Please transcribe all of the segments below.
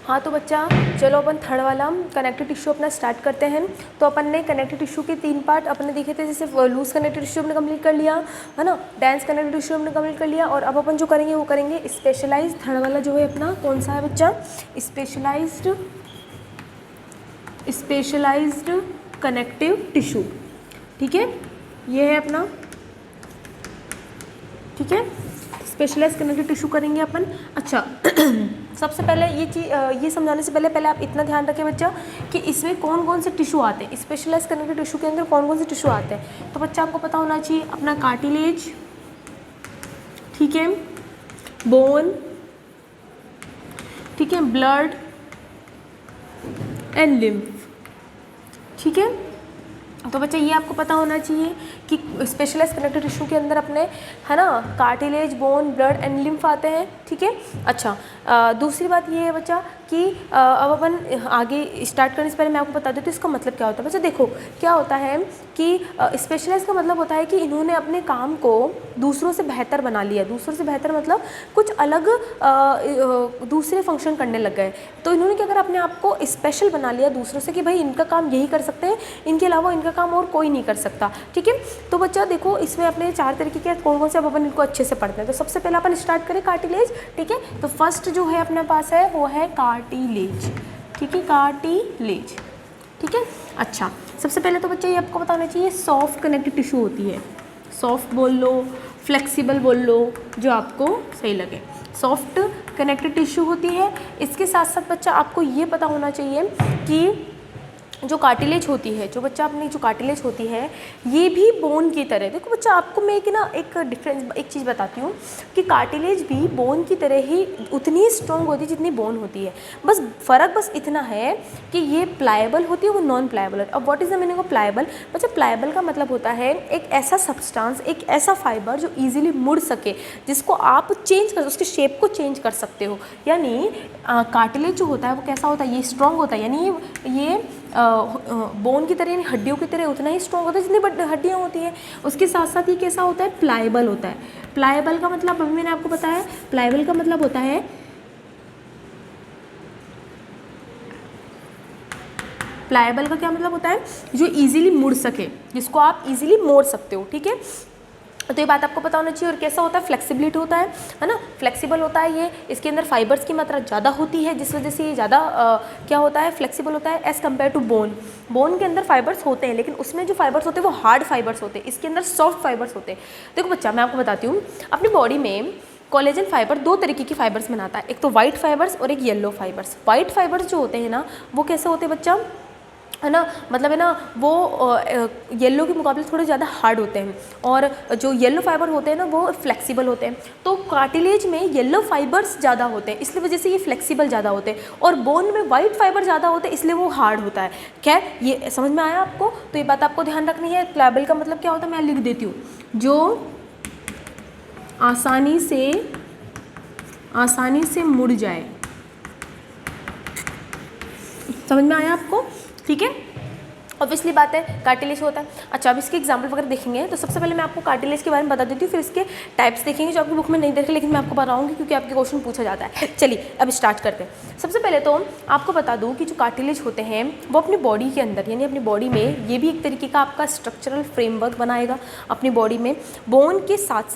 हाँ तो बच्चा चलो अपन थर्ड वाला कनेक्टिव टिश्यू अपना स्टार्ट करते हैं। तो अपन ने कनेक्टिव टिश्यू के 3 पार्ट अपने देखे थे, जैसे लूज कनेक्टिव टिश्यू हमने कंप्लीट कर लिया है ना, डेंस कनेक्टिव टिश्यू हमने कंप्लीट कर लिया, और अब अपन जो करेंगे वो करेंगे स्पेशलाइज्ड। थर्ड वाला जो है अपना कौन सा है बच्चा, स्पेशलाइज्ड कनेक्टिव टिश्यू। ठीक है, ये है अपना, ठीक है, स्पेशलाइज्ड कनेक्टिव टिश्यू करेंगे अपन। अच्छा सबसे पहले ये समझाने से पहले आप इतना ध्यान रखें बच्चा कि इसमें कौन कौन से टिश्यू आते हैं, स्पेशलाइज्ड कनेक्टिव टिश्यू के अंदर कौन कौन से टिश्यू आते हैं। तो बच्चा आपको पता होना चाहिए अपना कार्टिलेज, ठीक है, बोन, ठीक है, ब्लड एंड लिम्फ। ठीक है, तो बच्चा ये आपको पता होना चाहिए कि स्पेशलाइज्ड कनेक्टिव टिश्यू के अंदर अपने है ना cartilage, bone, blood and lymph आते हैं। ठीक है, अच्छा दूसरी बात ये है बच्चा कि अब अपन आगे स्टार्ट करने से पहले मैं आपको बता दूँ तो इसका मतलब क्या होता है। बच्चा देखो क्या होता है कि स्पेशलाइज्ड का मतलब होता है कि इन्होंने अपने काम को दूसरों से बेहतर बना लिया। दूसरों से बेहतर मतलब कुछ अलग दूसरे फंक्शन करने लग गए, तो इन्होंने क्या करा, अपने आप को स्पेशल बना लिया दूसरों से कि भाई इनका काम यही कर सकते हैं, इनके अलावा इनका काम और कोई नहीं कर सकता। ठीक है, तो बच्चा देखो इसमें अपने 4 तरीके के कौन कौन से, अब अपन इनको अच्छे से पढ़ते हैं। तो सबसे पहले अपन स्टार्ट करें कार्टिलेज। ठीक है, तो फर्स्ट जो है अपने पास है वो है कार्टिलेज। ठीक है, कार्टिलेज। ठीक है, अच्छा सबसे पहले तो बच्चा ये आपको बताना चाहिए सॉफ्ट कनेक्टिव टिश्यू होती है। सॉफ्ट बोल लो, फ्लेक्सिबल बोल लो, जो आपको सही लगे। सॉफ्ट कनेक्टिव टिश्यू होती है। इसके साथ साथ बच्चा आपको ये पता होना चाहिए कि जो कार्टिलेज होती है, जो बच्चा अपनी जो कार्टिलेज होती है ये भी बोन की तरह, देखो बच्चा आपको मैं एक डिफरेंस एक चीज़ बताती हूँ कि कार्टिलेज भी बोन की तरह ही उतनी ही स्ट्रॉन्ग होती है जितनी बोन होती है। बस इतना है कि ये प्लाएबल होती है, वो नॉन प्लाएबल है। अब what is the meaning of pliable. बच्चा प्लाएबल का मतलब होता है एक ऐसा सब्सटेंस, एक ऐसा फाइबर जो ईजिली मुड़ सके, जिसको आप चेंज कर, उसके शेप को चेंज कर सकते हो। यानी कार्टिलेज जो होता है वो कैसा होता है, ये स्ट्रॉन्ग होता है, यानी ये बोन की तरह यानी हड्डियों की तरह उतना ही स्ट्रॉन्ग होता है जितनी बड़ी हड्डियाँ होती हैं। उसके साथ साथ ये कैसा होता है, प्लाएबल होता है। प्लाएबल का मतलब अभी मैंने आपको बताया, प्लाएबल का मतलब होता है, प्लाएबल का क्या मतलब होता है, जो इजीली मुड़ सके, जिसको आप इजीली मोड़ सकते हो। ठीक है, तो ये बात आपको पता होना चाहिए। और कैसा होता है, फ्लेक्सिबिलिटी होता है ना, फ्लेक्सिबल होता है ये, इसके अंदर फाइबर्स की मात्रा ज़्यादा होती है, जिस वजह से ये ज़्यादा क्या होता है, फ्लेक्सिबल होता है as compare to bone. Bone के अंदर फाइबर्स होते हैं, लेकिन उसमें जो फाइबर्स होते हैं वो हार्ड फाइबर्स होते हैं, इसके अंदर सॉफ्ट फाइबर्स होते हैं। देखो बच्चा मैं आपको बताती हूँ, अपनी बॉडी में कोलेजन फाइबर 2 तरीके की फाइबर्स बनाता है, एक तो वाइट फाइबर्स और एक येलो फाइबर्स। वाइट फाइबर्स जो होते हैं ना वो कैसे होते हैं बच्चा, है ना, मतलब है ना वो येलो के मुकाबले थोड़े ज़्यादा हार्ड होते हैं, और जो येलो फाइबर होते हैं ना वो फ्लेक्सिबल होते हैं। तो कार्टिलेज में येलो फाइबर्स ज़्यादा होते हैं, इसलिए वजह से ये फ्लेक्सिबल ज़्यादा होते हैं, और बोन में वाइट फाइबर ज़्यादा होते हैं, इसलिए वो हार्ड होता है। खैर ये समझ में आया आपको, तो ये बात आपको ध्यान रखनी है। प्लाएबल का मतलब क्या होता है मैं लिख देती हूँ, जो आसानी से मुड़ जाए। समझ में आया आपको, ठीक है। ऑब्वियसली बात है कार्टिलेज होता है। अच्छा अब इसके एग्जाम्पल वगैरह देखेंगे, तो सबसे पहले मैं आपको कार्टिलेज के बारे में बता देती हूँ, फिर इसके टाइप्स देखेंगे जो आपकी बुक में नहीं देखे, लेकिन मैं आपको बताऊँगी क्योंकि आपके क्वेश्चन पूछा जाता है। चलिए अब स्टार्ट करते हैं। सबसे पहले तो आपको बता दूँ कि जो कार्टिलेज होते हैं वो अपनी बॉडी के अंदर, यानी अपनी बॉडी में ये भी एक तरीके का आपका स्ट्रक्चरल फ्रेमवर्क बनाएगा अपनी बॉडी में। बोन के साथ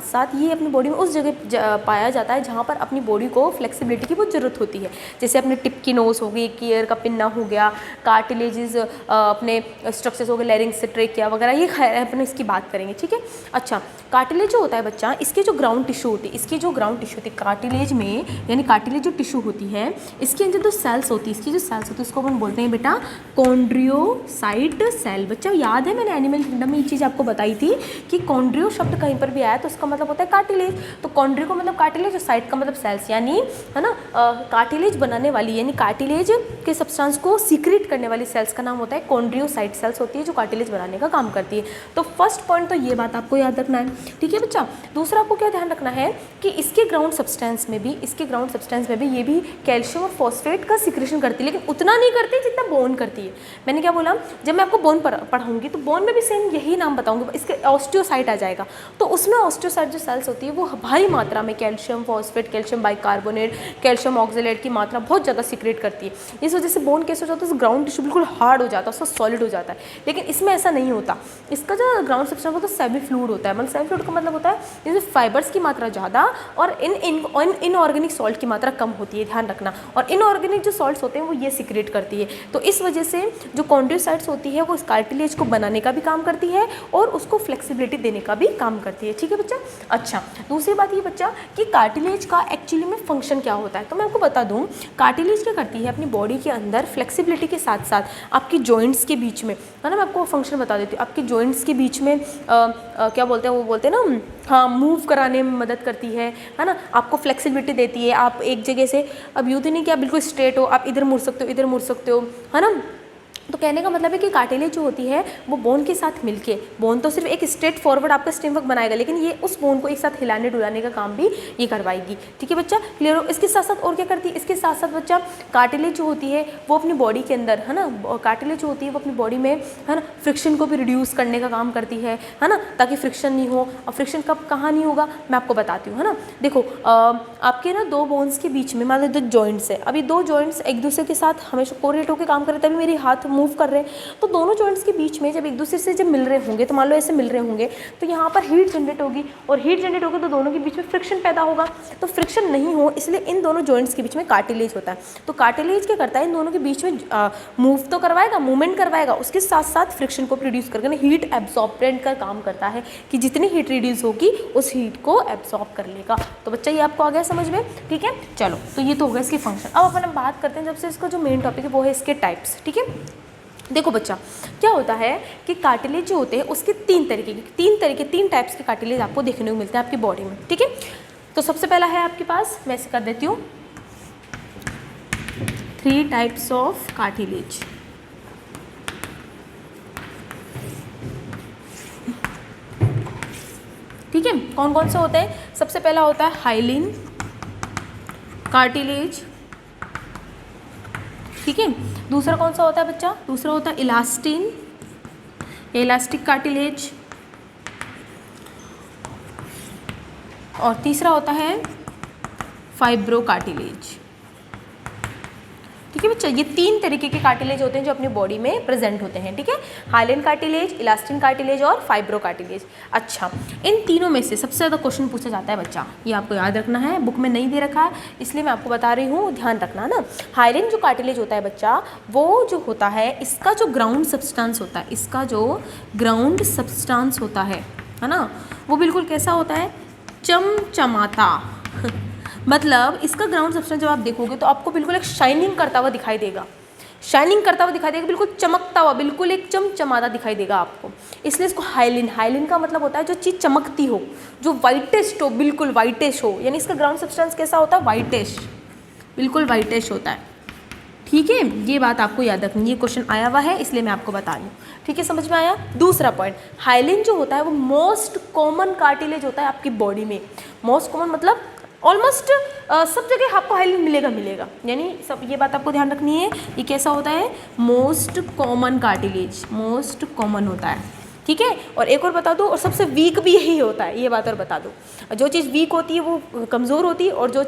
साथ ये अपनी बॉडी में उस जगह पाया जाता है जहाँ पर अपनी बॉडी को फ्लेक्सिबिलिटी की बहुत ज़रूरत होती है। जैसे अपने टिप की नोज हो गई, एक ईयर का पिन्ना हो गया, कार्टिलेजेस अपने स्ट्रक्चर्स हो गए, लैरिंग्स, ट्रेकिया वगैरह, ये अपने इसकी बात करेंगे। ठीक है, अच्छा कार्टिलेज जो होता है बच्चा, इसके जो ग्राउंड टिश्यू होती है, कार्टिलेज में, यानी कार्टिलेज जो टिश्यू होती है इसके अंदर जो सेल्स होती है, इसको अपन बोलते हैं बेटा कॉन्ड्रियोसाइट सेल। बच्चा याद है मैंने एनिमल किंगडम में ये चीज़ आपको बताई थी कि कॉन्ड्रियो शब्द कहीं पर भी आया तो उसका मतलब होता है कार्टिलेज। तो कॉन्ड्रियो का मतलब कार्टिलेज और साइट का मतलब सेल्स, यानी है ना कार्टिलेज बनाने वाली, यानी कार्टिलेज के सब्सटेंस को सीक्रेट करने वाली सेल्स का नाम होता है कॉन्ड्रियोसाइट सेल्स होती है जो कार्टिलेज बनाने का काम करती है। तो फर्स्ट पॉइंट तो ये बात आपको याद रखना है, ठीक है बच्चा। दूसरा आपको क्या ध्यान रखना है कि इसके ग्राउंड सब्सटेंस में भी ये भी कैल्शियम और फॉस्फेट का सिक्रेशन करती है, लेकिन उतना नहीं करती जितना बोन करती है। मैंने क्या बोला, जब मैं आपको बोन पढ़ाऊंगी तो बोन में भी सेम यही नाम बताऊंगी, इसके ऑस्टियोसाइट आ जाएगा। तो उसमें ऑस्टियोसाइट जो सेल्स होती है वो भारी मात्रा में calcium phosphate, calcium bicarbonate, calcium oxalate की मात्रा बहुत ज़्यादा सिक्रेट करती है। इस वजह से बोन कैसे हो जाता है, ग्राउंड टिश्यू बिल्कुल हार्ड हो जाता है, उसका सॉलिड हो जाता है। लेकिन इसमें ऐसा नहीं होता, इसका जो ग्राउंड सब्सटेंस होता है सेमी फ्लूइड होता है। मतलब सेमी फ्लूइड का मतलब होता है जिसमें फाइबर्स की मात्रा ज़्यादा और इनऑर्गेनिक सॉल्ट की मात्रा कम होती है, ध्यान रखना। और इनऑर्गेनिक जो सॉल्ट्स होते हैं वो ये सिक्रेट करती है। तो इस वजह से जो कॉन्ड्रियोसाइट्स होती है वो कार्टिलेज को बनाने का भी काम करती है और उसको फ्लेक्सिबिलिटी देने का भी काम करती है, ठीक है बच्चा। अच्छा, दूसरी बात ये बच्चा कि कार्टिलेज का एक्चुअली में फंक्शन क्या होता है, तो मैं आपको बता दूं कार्टिलेज क्या करती है अपनी बॉडी के अंदर फ्लेक्सिबिलिटी के साथ साथ आपकी जॉइंट्स के बीच में, है ना, मैं आपको फंक्शन बता देती हूँ। आपकी जॉइंट्स के बीच में क्या बोलते हैं, वो बोलते हैं ना, हाँ, मूव कराने में मदद करती है ना, आपको फ्लेक्सिबिलिटी देती है। आप एक जगह से, अब यूँ तो नहीं कि आप बिल्कुल स्ट्रेट हो, आप इधर मुड़ सकते हो, इधर मुड़ सकते हो, है ना। तो कहने का मतलब है कि कार्टिलेज जो होती है वो बोन के साथ मिलके, बोन तो सिर्फ एक स्ट्रेट फॉरवर्ड आपका स्टेमवर्क बनाएगा, लेकिन ये उस बोन को एक साथ हिलाने डुलाने का काम भी ये करवाएगी, ठीक है बच्चा, क्लियर हो। इसके साथ साथ और क्या करती है, इसके साथ साथ बच्चा कार्टिलेज जो होती है वो अपनी बॉडी के अंदर, है ना, कार्टिलेज जो होती है वो अपनी बॉडी में, है ना, फ्रिक्शन को भी रिड्यूस करने का काम करती है ना, ताकि फ्रिक्शन नहीं हो। और फ्रिक्शन कब कहाँ नहीं होगा मैं आपको बताती हूँ, है ना। देखो आपके ना दो बोन्स के बीच में मान लो दो जॉइंट्स है, अभी दो जॉइंट्स एक दूसरे के साथ हमेशा कोरिलेट होकर काम कर रहे हैं, तभी मेरे हाथ मूव कर रहे हैं। तो दोनों जॉइंट्स के बीच में जब एक दूसरे से जब मिल रहे होंगे, तो मान लो ऐसे मिल रहे होंगे, तो यहाँ पर हीट जनरेट होगी, और हीट जनरेट होगी तो दोनों के बीच में फ्रिक्शन पैदा होगा। तो फ्रिक्शन नहीं हो इसलिए इन दोनों जॉइंट्स के बीच में कार्टिलेज होता है। तो कार्टिलेज क्या करता है, इन दोनों के बीच में मूव तो करवाएगा, मूवमेंट करवाएगा, उसके साथ साथ फ्रिक्शन को प्रोड्यूस करके हीट एब्जॉर्बेंट का काम करता है कि जितनी हीट रिड्यूस होगी उस हीट को एब्जॉर्ब कर लेगा। तो बच्चा ये आपको आ गया समझ में, ठीक है। चलो, तो ये तो हो गया इसके फंक्शन। अब अपन बात करते हैं जब से इसका जो मेन टॉपिक है वो है इसके टाइप्स, ठीक है। देखो बच्चा, क्या होता है कि कार्टिलेज जो होते हैं उसके तीन टाइप्स के कार्टिलेज आपको देखने को मिलते हैं आपकी बॉडी में, ठीक है। तो सबसे पहला है आपके पास, मैं ऐसे कर देती हूँ, 3 टाइप्स ऑफ कार्टिलेज। ठीक है, कौन कौन से होते हैं। सबसे पहला होता है हाइलिन कार्टिलेज, ठीक है। दूसरा कौन सा होता है बच्चा, दूसरा होता है इलास्टिन या इलास्टिक कार्टिलेज, और तीसरा होता है फाइब्रो कार्टिलेज, ठीक है बच्चा। ये 3 तरीके के कार्टिलेज होते हैं जो अपनी बॉडी में प्रेजेंट होते हैं, ठीक है। हाइलिन कार्टिलेज, इलास्टिन कार्टिलेज और फाइब्रो कार्टिलेज। अच्छा, इन तीनों में से सबसे ज़्यादा क्वेश्चन पूछा जाता है बच्चा, ये आपको याद रखना है, बुक में नहीं दे रखा है इसलिए मैं आपको बता रही हूँ, ध्यान रखना ना। हाइलिन जो कार्टिलेज होता है बच्चा, वो जो होता है इसका जो ग्राउंड सब्सटेंस होता है, इसका जो ग्राउंड सब्सटेंस होता है ना, वो बिल्कुल कैसा होता है, चमचमाता मतलब इसका ग्राउंड सब्सटेंस जब आप देखोगे तो आपको बिल्कुल एक शाइनिंग करता हुआ दिखाई देगा, बिल्कुल चमकता हुआ, बिल्कुल एक चमचमाता दिखाई देगा आपको, इसलिए इसको हाइलिन का मतलब होता है जो चीज़ चमकती हो, जो वाइटेस्ट हो, बिल्कुल वाइटेश हो, यानी इसका ग्राउंड सब्सटेंस कैसा होता है, वाइटेश, बिल्कुल वाइटेश होता है, ठीक है। ये बात आपको याद रखनी, ये क्वेश्चन आया हुआ है इसलिए मैं आपको बता रही हूँ, ठीक है, समझ में आया। दूसरा पॉइंट, हाइलिन जो होता है वो मोस्ट कॉमन कार्टिलेज होता है आपकी बॉडी में। मोस्ट कॉमन मतलब ऑलमोस्ट सब जगह आपको हाइलिन मिलेगा, यानी सब, ये बात आपको ध्यान रखनी है। ये कैसा होता है, most common cartilage, most common होता है, ठीक है। और एक और बता दो, और सबसे वीक भी यही होता है, ये बात और बता दो। जो चीज़ वीक होती है वो कमज़ोर होती है, और जो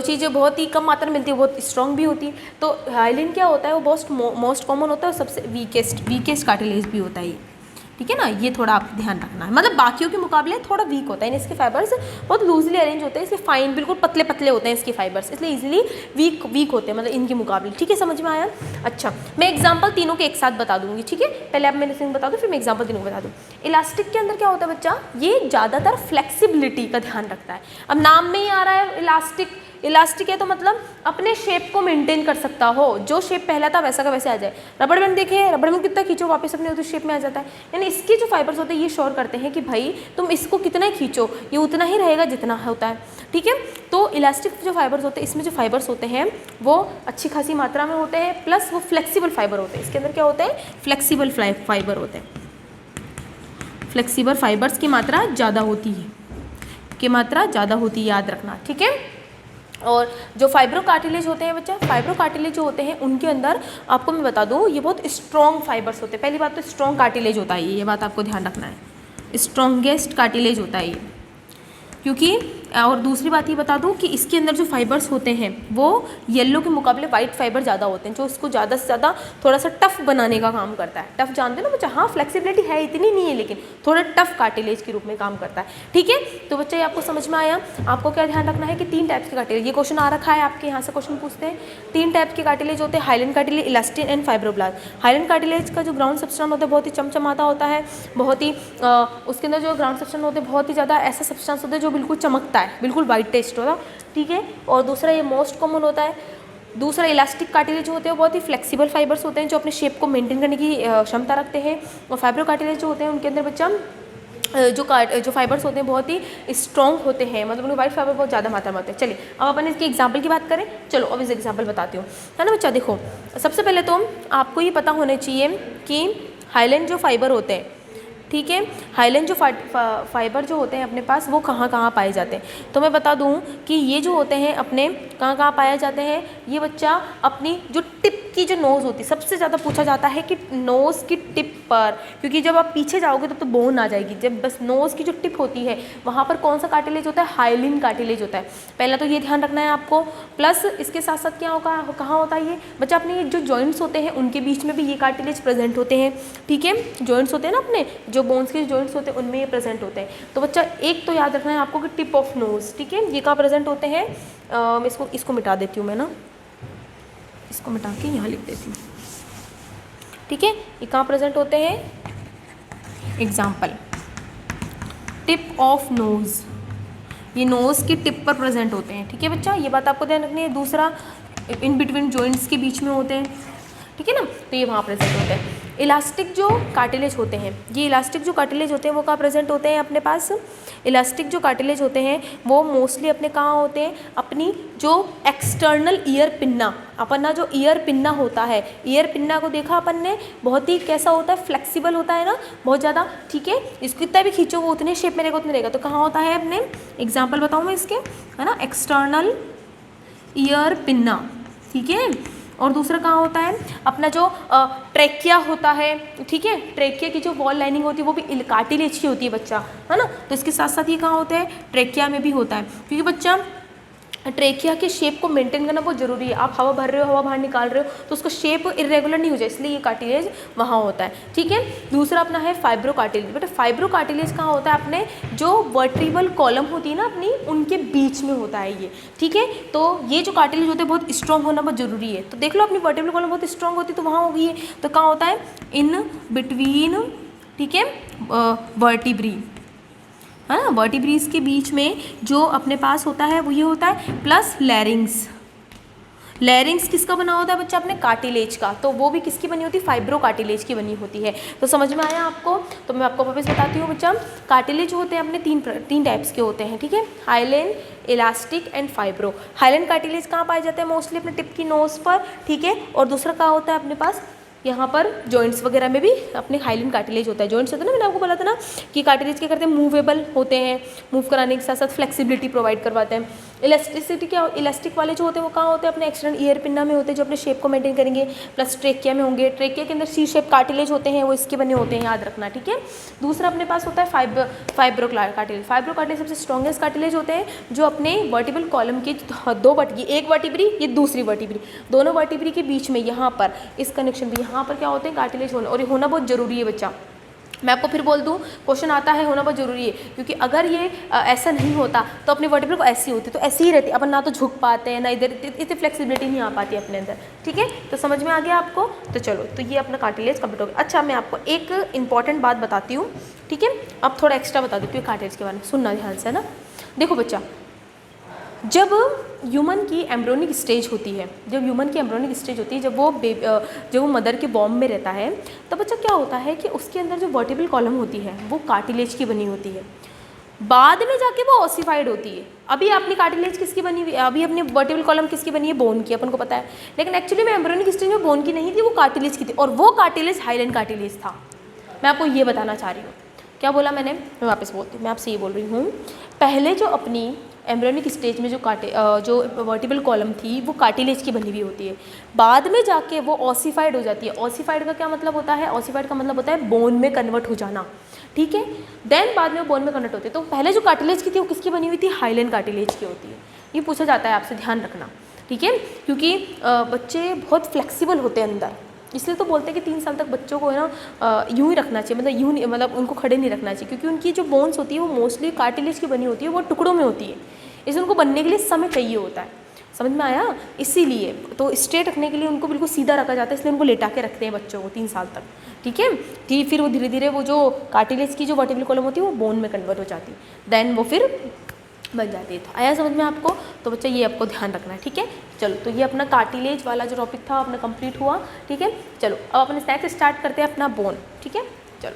चीज़ बहुत ही कम मात्रा में मिलती है वो स्ट्रॉन्ग भी होती है। तो हाइलिन क्या होता है, वो मोस्ट कॉमन होता है और सबसे वीकेस्ट कार्टिलेज भी होता है ये, ठीक है ना। ये थोड़ा आप ध्यान रखना है, मतलब बाकियों के मुकाबले थोड़ा वीक होता है, इसके फाइबर्स बहुत लूजली अरेंज होते हैं, इसलिए फाइन, बिल्कुल पतले पतले होते हैं इसके फाइबर्स, इसलिए इजीली वीक होते हैं, मतलब इनके मुकाबले, ठीक है, समझ में आया। अच्छा, मैं एग्जांपल तीनों के एक साथ बता दूंगी, ठीक है। पहले आप मैंने बता दूँ, फिर मैं एग्जांपल तीनों को बता दूँ। इलास्टिक के अंदर क्या होता है बच्चा, ये ज़्यादातर फ्लेक्सिबिलिटी का ध्यान रखता है। अब नाम में ही आ रहा है इलास्टिक है तो मतलब अपने शेप को मेंटेन कर सकता हो, जो शेप पहला था वैसा का वैसे आ जाए। रबड़ बैंड देखिए, रबड़ बैंड कितना खींचो वापस अपने उस शेप में आ जाता है, यानी इसके जो फाइबर्स होते हैं ये श्योर करते हैं कि भाई तुम इसको कितना ही खींचो ये उतना ही रहेगा जितना होता है। ठीक है। तो इलास्टिक जो फाइबर्स होते हैं, इसमें जो फाइबर्स होते हैं वो अच्छी खासी मात्रा में होते हैं, प्लस वो फ्लेक्सिबल फाइबर होते हैं। इसके अंदर क्या होते हैं, फ्लेक्सिबल फाइबर होते हैं। फ्लेक्सिबल फाइबर्स की मात्रा ज़्यादा होती है, याद रखना, ठीक है। और जो फाइब्रो कार्टिलेज होते हैं बच्चा, फाइब्रो कार्टिलेज जो होते हैं उनके अंदर आपको मैं बता दूं, ये बहुत स्ट्रॉन्ग फाइबर्स होते हैं। पहली बात तो स्ट्रॉन्ग कार्टिलेज होता है, ये बात आपको ध्यान रखना है, स्ट्रॉन्गेस्ट कार्टिलेज होता है ये, क्योंकि और दूसरी बात ये बता दूं कि इसके अंदर जो फाइबर्स होते हैं वो येलो के मुकाबले वाइट फाइबर ज़्यादा होते हैं, जो इसको ज़्यादा से ज़्यादा थोड़ा सा टफ बनाने का काम करता है। टफ जानते हैं ना बच्चा, हाँ फ्लेक्सिबिलिटी है, इतनी नहीं है, लेकिन थोड़ा टफ कार्टिलेज के रूप में काम करता है, ठीक है। तो बच्चा ये आपको समझ में आया। आपको क्या ध्यान रखना है कि 3 टाइप्स के कार्टिलेज, ये क्वेश्चन आ रखा है आपके यहाँ से, क्वेश्चन पूछते हैं 3 टाइप के कार्टिलेज होते हैं, hyaline cartilage, elastin and fibroblast. Hyaline cartilage का जो ग्राउंड सब्सटेंस होता है बहुत ही चमचमाता होता है, बहुत ही उसके अंदर जो ग्राउंड सब्सटेंस होते हैं बहुत ही ज़्यादा ऐसा सब्सटेंस होता है जो बिल्कुल चमकता है, बिल्कुल वाइट टेस्ट होता, ठीक है। और दूसरा ये मोस्ट कॉमन होता है। दूसरा इलास्टिक कार्टिलेज होते हैं, बहुत ही फ्लेक्सिबल फाइबर्स होते हैं जो अपने शेप को मेंटेन करने की क्षमता रखते हैं। और फाइब्रो कार्टिलेज जो होते हैं उनके अंदर बच्चा जो फाइबर्स होते हैं बहुत ही स्ट्रॉन्ग होते हैं, मतलब उनमें वाइट फाइबर बहुत ज़्यादा मात्रा में होते हैं। चलिए अब अपन इसके एग्जाम्पल की बात करें, चलो अब इस एग्जाम्पल बताती हूँ, है ना बच्चा। देखो सबसे पहले तो आपको ये पता होना चाहिए कि हाइलेन जो फाइबर होते हैं, ठीक है, हाइलेन जो फाइबर जो होते हैं अपने पास वो कहाँ कहाँ पाए जाते हैं। तो मैं बता दूँ कि ये जो होते हैं अपने कहाँ कहाँ पाए जाते हैं, ये बच्चा अपनी जो टिप की जो नोज़ होती है, सबसे ज़्यादा पूछा जाता है कि नोज़ की टिप पर, क्योंकि जब आप पीछे जाओगे तब तो बोन आ जाएगी, जब बस नोज़ की जो टिप होती है वहाँ पर कौन सा कार्टिलेज होता है, हाइलिन कार्टिलेज होता है। पहला तो ये ध्यान रखना है आपको। प्लस इसके साथ साथ क्या होगा, कहाँ होता है ये बच्चा, अपने जो जॉइंट्स होते हैं उनके बीच में भी ये कार्टिलेज प्रेजेंट होते हैं, ठीक है। जॉइंट्स होते हैं ना अपने, जो बोन्स के जॉइंट्स होते हैं उनमें ये प्रेजेंट होते हैं। तो बच्चा एक तो याद रखना है आपको कि टिप ऑफ नोज़, ठीक है, ये कहाँ प्रेजेंट होते हैं। इसको मिटा देती हूँ मैं ना, इसको मिटा के यहाँ लिख देती हूँ, ठीक है। ये कहाँ प्रेजेंट होते हैं, एग्जाम्पल टिप ऑफ नोज़, ये नोज़ की टिप पर प्रेजेंट होते हैं, ठीक है बच्चा, ये बात आपको ध्यान रखनी है। दूसरा इन बिटवीन जॉइंट्स के बीच में होते हैं, ठीक है ना, तो ये वहाँ प्रेजेंट होते हैं। इलास्टिक जो कार्टिलेज होते हैं, ये इलास्टिक जो कार्टिलेज होते हैं वो कहाँ प्रेजेंट होते हैं अपने पास। इलास्टिक जो कार्टिलेज होते हैं वो मोस्टली अपने कहाँ होते हैं, अपनी जो एक्सटर्नल ईयर पिन्ना, अपना जो ईयर पिन्ना होता है, ईयर पिन्ना को देखा अपन ने, बहुत ही कैसा होता है, फ्लेक्सिबल होता है ना, बहुत ज़्यादा, ठीक है। इसको कितना भी खींचो वो उतने शेप में रहेगा, उतने रहेगा। तो कहाँ होता है अपने, एग्जाम्पल बताऊँ मैं इसके, है ना, एक्सटर्नल ईयर पिन्ना, ठीक है। और दूसरा कहाँ होता है, अपना जो ट्रेकिया होता है, ठीक है, ट्रेकिया की जो वॉल लाइनिंग होती है वो भी कार्टिलेज की होती है बच्चा, है ना। तो इसके साथ साथ ये कहाँ होता है, ट्रेकिया में भी होता है, क्योंकि बच्चा ट्रेकिया के शेप को मेंटेन करना बहुत ज़रूरी है। आप हवा भर रहे हो, हवा बाहर निकाल रहे हो तो उसका शेप इरेगुलर नहीं हो जाए, इसलिए ये कार्टिलेज वहाँ होता है, ठीक है। दूसरा अपना है फाइब्रो कार्टिलेज। बेटा फाइब्रो कार्टिलेज कहाँ होता है, अपने जो वर्टिब्रल कॉलम होती है ना अपनी, उनके बीच में होता है ये, ठीक है। तो ये जो कार्टिलेज होते हैं बहुत स्ट्रॉन्ग होना बहुत ज़रूरी है। तो देख लो अपनी वर्टिब्रल कॉलम बहुत स्ट्रॉन्ग होती है तो वहाँ होगी ये, तो कहाँ होता है, इन बिटवीन, ठीक है, वर्टिब्री, है ना, वर्टिब्रीज के बीच में जो अपने पास होता है वो ये होता है। प्लस लैरिंग्स, लैरिंग्स किसका बना होता है बच्चा, अपने कार्टिलेज का, तो वो भी किसकी बनी होती है, फाइब्रो कार्टिलेज की बनी होती है। तो समझ में आया आपको। तो मैं आपको वापस बताती हूँ बच्चा, कार्टिलेज होते हैं अपने तीन टाइप्स के होते हैं, ठीक है, हाइलेन, इलास्टिक एंड फाइब्रो। हाइलेन कार्टिलेज कहाँ पाए जाते हैं, मोस्टली अपने टिप की नोज पर, ठीक है। और दूसरा कहाँ होता है अपने पास, यहाँ पर जॉइंट्स वगैरह में भी अपने हाइलिन कार्टिलेज होता है। जॉइंट्स होते हैं ना, मैंने आपको बोला था ना कि कार्टिलेज क्या करते हैं, मूवेबल होते हैं, मूव कराने के साथ साथ फ्लेक्सिबिलिटी प्रोवाइड करवाते हैं। इलास्टिसिटी क्या, इलास्टिक वाले जो होते हैं वो कहाँ होते हैं, अपने एक्सटर्नल ईयर पिन्ना में होते हैं जो अपने शेप को मेंटेन करेंगे। प्लस ट्रेकिया में होंगे, ट्रेकिया के अंदर सी शेप कार्टिलेज होते हैं, वो इसके बने होते हैं, याद रखना, ठीक है। दूसरा अपने पास होता है फाइब्रो कार्टिलेज। फाइब्रो कार्टिलेज सबसे स्ट्रॉन्गेस्ट कार्टिलेज होते हैं जो अपने वर्टिब्रल कॉलम के दो वर्टिब्री, एक वर्टिब्री ये दूसरी वर्टिब्री, दोनों वर्टिब्री के बीच में यहाँ पर इस कनेक्शन भी यहाँ पर क्या होते हैं, कार्टिलेज होना, और ये होना बहुत ज़रूरी है बच्चा। मैं आपको फिर बोल दूँ, क्वेश्चन आता है, होना बहुत ज़रूरी है, क्योंकि अगर ये ऐसा नहीं होता तो अपने वर्टिब्रल को ऐसी होती, तो ऐसी ही रहती, अपन ना तो झुक पाते हैं ना इधर, इतनी फ्लेक्सिबिलिटी नहीं आ पाती अपने अंदर, ठीक है। तो समझ में आ गया आपको। तो चलो, तो ये अपना कार्टिलेज कंप्लीट हो गया। अच्छा, मैं आपको एक इंपॉर्टेंट बात बताती हूँ, ठीक है, अब थोड़ा एक्स्ट्रा बता देती हूँ कार्टिलेज के बारे में, सुनना ध्यान से, है ना। देखो बच्चा, जब ह्यूमन की एम्ब्रियोनिक स्टेज होती है, जब वो मदर के बॉम्ब में रहता है, तब बच्चा क्या होता है कि उसके अंदर जो वर्टिब्रल कॉलम होती है वो कार्टिलेज की बनी होती है। बाद में जाके वो ओसिफाइड होती है। अभी अपनी कार्टिलेज किसकी बनी हुई है, अभी अपनी वर्टिब्रल कॉलम किसकी बनी है, बोन की, अपन को पता है। लेकिन एक्चुअली में एम्ब्रियोनिक स्टेज में बोन की नहीं थी, वो कार्टिलेज की थी, और वो कार्टिलेज हाइलैंड कार्टिलेज था। मैं आपको ये बताना चाह रही हूँ। क्या बोला मैंने, मैं वापस बोलती हूँ, मैं आपसे ये बोल रही हूँ, पहले जो अपनी एम्ब्रियोनिक स्टेज में जो वर्टिब्रल कॉलम थी वो कार्टिलेज की बनी हुई होती है, बाद में जाके वो ओसिफाइड हो जाती है। ओसिफाइड का क्या मतलब होता है, ओसिफाइड का मतलब होता है बोन में कन्वर्ट हो जाना, ठीक है। देन बाद में वो बोन में कन्वर्ट होती है। तो पहले जो कार्टिलेज की थी वो किसकी बनी हुई थी, हाइलैंड कार्टिलेज की होती है। ये पूछा जाता है आपसे, ध्यान रखना, ठीक है, क्योंकि बच्चे बहुत फ्लेक्सिबल होते हैं अंदर, इसलिए तो बोलते हैं कि 3 साल तक बच्चों को है ना यूँ ही रखना चाहिए, मतलब यूँ नहीं, मतलब उनको खड़े नहीं रखना चाहिए, क्योंकि उनकी जो बोन्स होती है वो मोस्टली कार्टिलेज की बनी होती है, वो टुकड़ों में होती है, इसलिए उनको बनने के लिए समय चाहिए होता है। समझ में आया, इसीलिए तो स्ट्रेट रखने के लिए उनको बिल्कुल सीधा रखा जाता है, इसलिए उनको लेटा के रखते हैं बच्चों को 3 साल तक, ठीक है। कि फिर वो धीरे धीरे वो जो कार्टिलेज की जो वर्टिब्रल कॉलम होती है वो बोन में कन्वर्ट हो जाती है, देन वो फिर बन जाती है। तो आया समझ में आपको, तो बच्चा ये आपको ध्यान रखना है, ठीक है। चलो, तो ये अपना कार्टिलेज वाला जो टॉपिक था अपना कंप्लीट हुआ, ठीक है। चलो अब अपने नेक्स्ट स्टार्ट करते हैं अपना बोन, ठीक है। चलो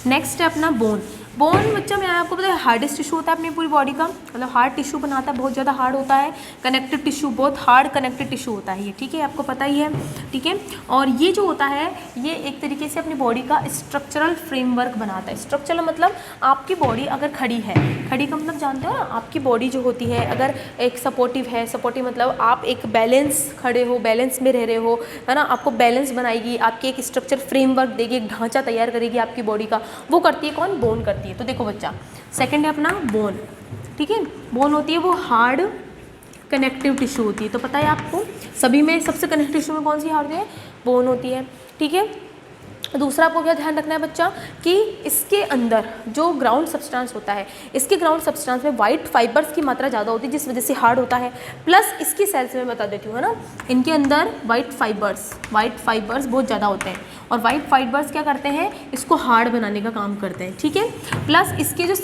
नेक्स्ट है अपना बोन। बोन बच्चा मैं आपको पता है हार्डेस्ट टिश्यू होता है अपनी पूरी बॉडी का, मतलब हार्ड टिश्यू बनाता है, बहुत ज़्यादा हार्ड होता है, कनेक्टिव टिश्यू, बहुत हार्ड कनेक्टिव टिश्यू होता है ये, ठीक है, आपको पता ही है, ठीक है। और ये जो होता है ये एक तरीके से अपनी बॉडी का स्ट्रक्चरल फ्रेमवर्क बनाता है। स्ट्रक्चरल मतलब आपकी बॉडी अगर खड़ी है, खड़ी का मतलब जानते हो ना, आपकी बॉडी जो होती है अगर एक सपोर्टिव है, सपोर्टिव मतलब आप एक बैलेंस खड़े हो, बैलेंस में रह रहे हो, है ना, आपको बैलेंस बनाएगी, आपकी एक स्ट्रक्चर फ्रेमवर्क देगी, एक ढांचा तैयार करेगी आपकी बॉडी का, वो करती है कौन, बोन करती है। तो देखो बच्चा, सेकंड है अपना बोन, ठीक है। बोन होती है वो हार्ड कनेक्टिव टिश्यू होती है, तो पता है आपको सभी में सबसे कनेक्टिव टिश्यू में कौन सी हार्ड है, बोन होती है, ठीक है। दूसरा आपको क्या ध्यान रखना है बच्चा कि इसके अंदर जो ग्राउंड सब्सटेंस होता है, इसके ग्राउंड सब्सटेंस में वाइट फाइबर्स की मात्रा ज़्यादा होती है, जिस वजह से हार्ड होता है। प्लस इसकी सेल्स में बता देती हूँ, है ना, इनके अंदर वाइट फाइबर्स बहुत ज़्यादा होते हैं, और वाइट फाइबर्स क्या करते हैं, इसको हार्ड बनाने का काम करते हैं, ठीक है। प्लस इसके जो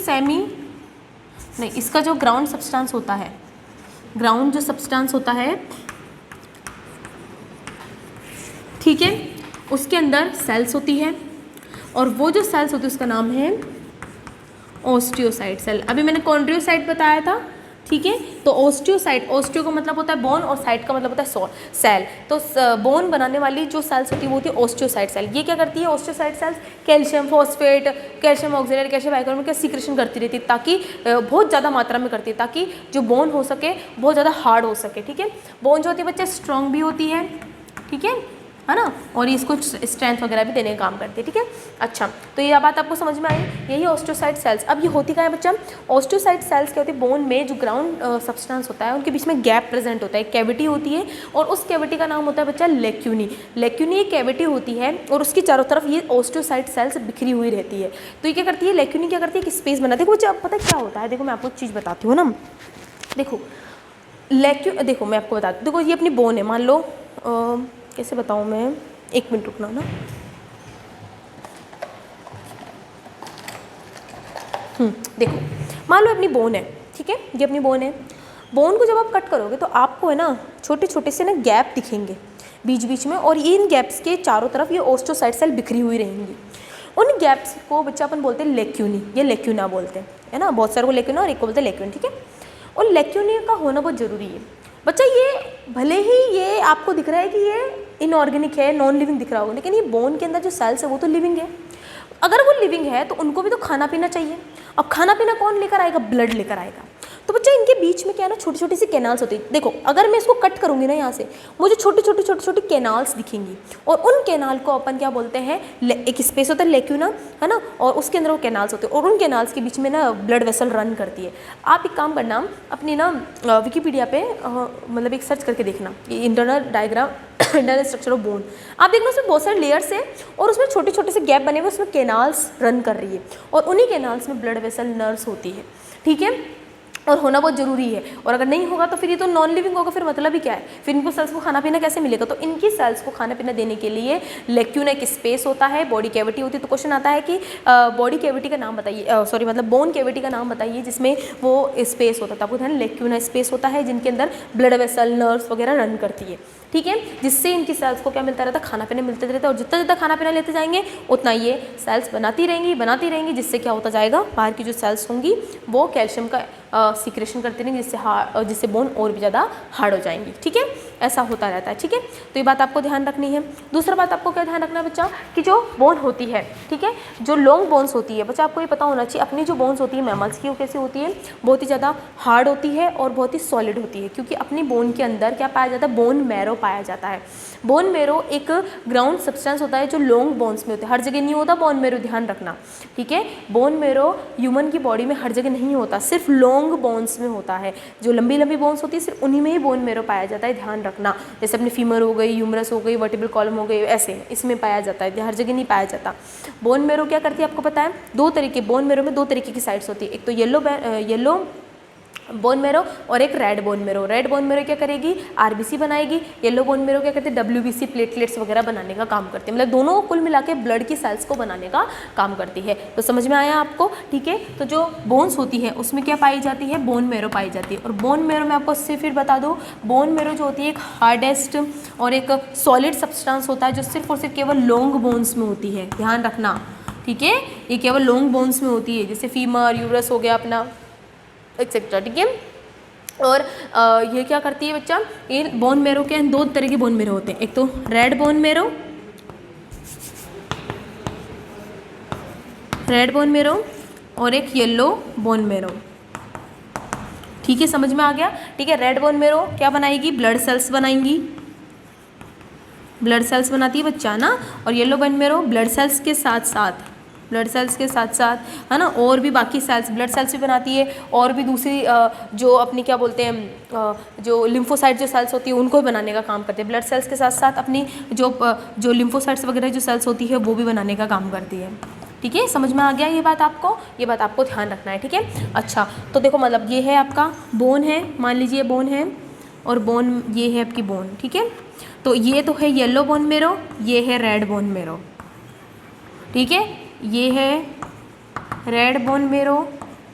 इसका जो ग्राउंड सब्सटेंस होता है, ग्राउंड जो सब्सटेंस होता है, ठीक है, उसके अंदर सेल्स होती है, और वो जो सेल्स होती है उसका नाम है ऑस्टियोसाइट सेल। अभी मैंने कॉन्ड्रियोसाइट बताया था, ठीक है। तो ऑस्टियोसाइट, ऑस्टियो का मतलब होता है बोन और साइट का मतलब होता है सेल। तो बोन बनाने वाली जो सेल्स होती है वो होती है ऑस्टियोसाइट सेल। ये क्या करती है, osteocyte cells calcium phosphate, calcium oxalate, calcium bicarbonate का सीक्रेशन करती रहती है, ताकि बहुत ज़्यादा मात्रा में करती है, ताकि जो बोन हो सके बहुत ज़्यादा हार्ड हो सके, ठीक है। बोन जो होती है बच्चे स्ट्रॉन्ग भी होती है, ठीक है ना, और ये इसको स्ट्रेंथ वगैरह भी देने का काम करती है, ठीक है। अच्छा, तो ये बात आपको समझ में आई, यही ऑस्टियोसाइट सेल्स। अब ये होती क्या है बच्चा, ऑस्टियोसाइट सेल्स क्या होती है, बोन में जो ग्राउंड सब्सटेंस होता है उनके बीच में गैप प्रेजेंट होता है, कैविटी होती है, और उस कैविटी का नाम होता है बच्चा लेक्यूनी। लेक्यूनी एक कैविटी होती है और उसकी चारों तरफ ये ऑस्टियोसाइट सेल्स बिखरी हुई रहती है। तो ये क्या करती है, लेक्यूनी क्या करती है कि स्पेस बनाती है। देखो बच्चा, पता है क्या होता है, देखो मैं आपको एक चीज़ बताती हूँ ना, देखो देखो मैं आपको बताती हूँ, देखो ये अपनी बोन है, मान लो कैसे बताऊँ मैं, 1 मिनट रुकना ना। देखो मान लो अपनी बोन है, ठीक है, ये अपनी बोन है। बोन को जब आप कट करोगे तो आपको है ना छोटे छोटे से ना गैप दिखेंगे बीच बीच में, और इन गैप्स के चारों तरफ ये ऑस्टियोसाइट सेल बिखरी हुई रहेंगी। उन गैप्स को बच्चा अपन बोलते हैं लेक्यूनी, ये लेक्यूना बोलते हैं, है ना, बहुत सारे को लेक्यूना और एक को बोलते हैं लेक्यून, ठीक है। और लेक्यूनी का होना बहुत ज़रूरी है बच्चा। ये भले ही ये आपको दिख रहा है कि ये इनऑर्गेनिक है, नॉन लिविंग दिख रहा होगा, लेकिन ये बोन के अंदर जो सेल्स है वो तो लिविंग है। अगर वो लिविंग है तो उनको भी तो खाना पीना चाहिए। अब खाना पीना कौन लेकर आएगा, ब्लड लेकर आएगा। तो बच्चा इनके बीच में क्या है ना, छोटी छोटी सी कैनाल्स होती है। देखो अगर मैं इसको कट करूँगी ना यहाँ से, मुझे छोटी छोटी कैनाल्स दिखेंगी, और उन कैनाल को अपन क्या बोलते हैं, एक स्पेस होता है लेक्यूना, है ना, और उसके अंदर वो कैनाल्स होते हैं, और उन कैनाल्स के बीच में ना ब्लड वेसल रन करती है। आप एक काम करना, अपनी ना विकीपीडिया पे मतलब एक सर्च करके देखना internal diagram, internal structure of bone. आप देखना उसमें बहुत सारे लेयर्स हैं, और उसमें छोटे छोटे से गैप बने हुए, उसमें कैनाल्स रन कर रही है, और उन्हीं कैनाल्स में ब्लड वेसल नर्व्स होती है, ठीक है। और होना बहुत ज़रूरी है। और अगर नहीं होगा तो फिर ये तो नॉन लिविंग होगा, फिर मतलब ही क्या है, फिर इनको सेल्स को खाना पीना कैसे मिलेगा। तो इनकी सेल्स को खाना पीना देने के लिए लेक्यूना एक स्पेस होता है, बॉडी कैविटी होती है। तो क्वेश्चन आता है कि बॉडी कैविटी का नाम बताइए, सॉरी मतलब बोन कैविटी का नाम बताइए जिसमें वो स्पेस होता है। तो आपको ध्यान, लेक्यूना स्पेस होता है जिनके अंदर ब्लड वेसल, नर्व्स वगैरह रन करती है, ठीक है, जिससे इनकी सेल्स को क्या मिलता रहता है, खाना पीना मिलते रहता है। और जितना जितना खाना पीना लेते जाएंगे उतना ये सेल्स बनाती रहेंगी, जिससे क्या होता जाएगा, बाहर की जो सेल्स होंगी वो कैल्शियम का सीक्रेशन करती रहेंगी, जिससे बोन और भी ज़्यादा हार्ड हो जाएंगी, ठीक है, ऐसा होता रहता है, ठीक है। तो ये बात आपको ध्यान रखनी है। दूसरा बात आपको क्या ध्यान रखना है बच्चा, कि जो बोन होती है, ठीक है, जो लॉन्ग बोन्स होती है, बच्चा आपको ये पता होना चाहिए अपनी जो बोन्स होती है मैमल्स की, वो कैसी होती है, बहुत ही ज़्यादा हार्ड होती है और बहुत ही सॉलिड होती है, क्योंकि अपनी बोन के अंदर क्या पाया जाता है, बोन मैरो पाया जाता है। बोन मैरो एक ग्राउंड सब्सटेंस होता है जो लॉन्ग बोन्स में होता है, हर जगह नहीं होता बोन मैरो, ध्यान रखना, ठीक है। बोन मैरो ह्यूमन की बॉडी में हर जगह नहीं होता, सिर्फ लॉन्ग बोन्स में होता है। जो लंबी लंबी बोन्स होती है सिर्फ उन्हीं में ही बोन मैरो पाया जाता है, ध्यान रखना। जैसे अपनी फीमर हो गई, ह्यूमरस हो गई, वर्टिब्रल कॉलम हो गई, ऐसे इसमें पाया जाता है, हर जगह नहीं पाया जाता। बोन मैरो क्या करती है आपको पता है, दो तरीके, बोन मैरो में दो तरीके की साइड्स होती है, एक तो येलो बोन मैरो और एक red bone marrow. Red bone marrow क्या करेगी, आरबीसी बनाएगी, येलो बोन मैरो क्या करते हैं, डब्ल्यूबीसी प्लेटलेट्स वगैरह बनाने का काम करते हैं, मतलब दोनों कुल मिला के ब्लड की सेल्स को बनाने का काम करती है। तो समझ में आया आपको, ठीक है। तो जो बोन्स होती है उसमें क्या पाई जाती है, बोन मैरो पाई जाती है। और बोन मैरो में आपको इससे फिर बता दूँ, बोन मैरो जो होती है एक हार्डेस्ट और एक सॉलिड सब्सटेंस होता है जो सिर्फ और सिर्फ केवल लॉन्ग बोन्स में होती है, ध्यान रखना, ठीक है, ये केवल लॉन्ग बोन्स में होती है, जैसे फीमर, यूरस हो गया अपना, एक्सेट्रा, ठीक है। और ये क्या करती है बच्चा, ये बोन मैरो के दो तरह के बोन मैरो होते हैं, एक तो रेड बोन मैरो और एक येलो बोन मैरो, ठीक है, समझ में आ गया, ठीक है। रेड बोन मैरो क्या बनाएगी, ब्लड सेल्स बनाएंगी, ब्लड सेल्स बनाती है बच्चा ना। और yellow bone marrow blood cells के साथ साथ है ना, और भी बाकी सेल्स, ब्लड सेल्स भी बनाती है, और भी दूसरी जो अपनी क्या बोलते हैं, जो लिम्फोसाइट जो सेल्स होती है उनको भी बनाने का काम करती है। ब्लड सेल्स के साथ साथ अपनी जो लिम्फोसाइट्स वगैरह जो सेल्स होती है वो भी बनाने का काम करती है, ठीक है, समझ में आ गया ये बात आपको ध्यान रखना है, ठीक है। अच्छा, तो देखो मतलब ये है आपका बोन है, मान लीजिए बोन है, और बोन ये है आपकी बोन, ठीक है। तो ये तो है येलो बोन मैरो, ये है रेड बोन मैरो, ठीक है, ये है रेड बोन मैरो,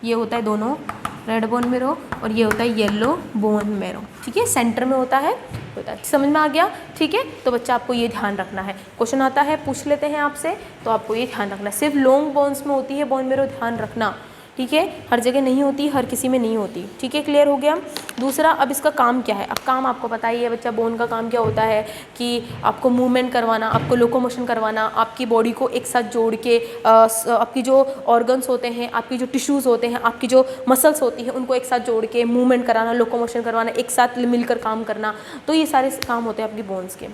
ये होता है दोनों रेड बोन मैरो, और ये होता है येलो बोन मैरो, ठीक है, सेंटर में होता है। समझ में आ गया, ठीक है। तो बच्चा आपको ये ध्यान रखना है, क्वेश्चन आता है पूछ लेते हैं आपसे, तो आपको ये ध्यान रखना है, सिर्फ लॉन्ग बोन्स में होती है बोन मैरो, ध्यान रखना, ठीक है, हर जगह नहीं होती, हर किसी में नहीं होती, ठीक है, क्लियर हो गया। दूसरा, अब इसका काम क्या है, अब काम आपको पता ही है बच्चा, बोन का काम क्या होता है कि आपको मूवमेंट करवाना, आपको लोकोमोशन करवाना, आपकी बॉडी को एक साथ जोड़ के आपकी जो ऑर्गन्स होते हैं, आपकी जो टिश्यूज़ होते हैं, आपकी जो मसल्स होती हैं उनको एक साथ जोड़ के मूवमेंट कराना, लोकोमोशन करवाना, एक साथ मिलकर काम करना, तो ये सारे काम होते हैं आपकी बोन्स के।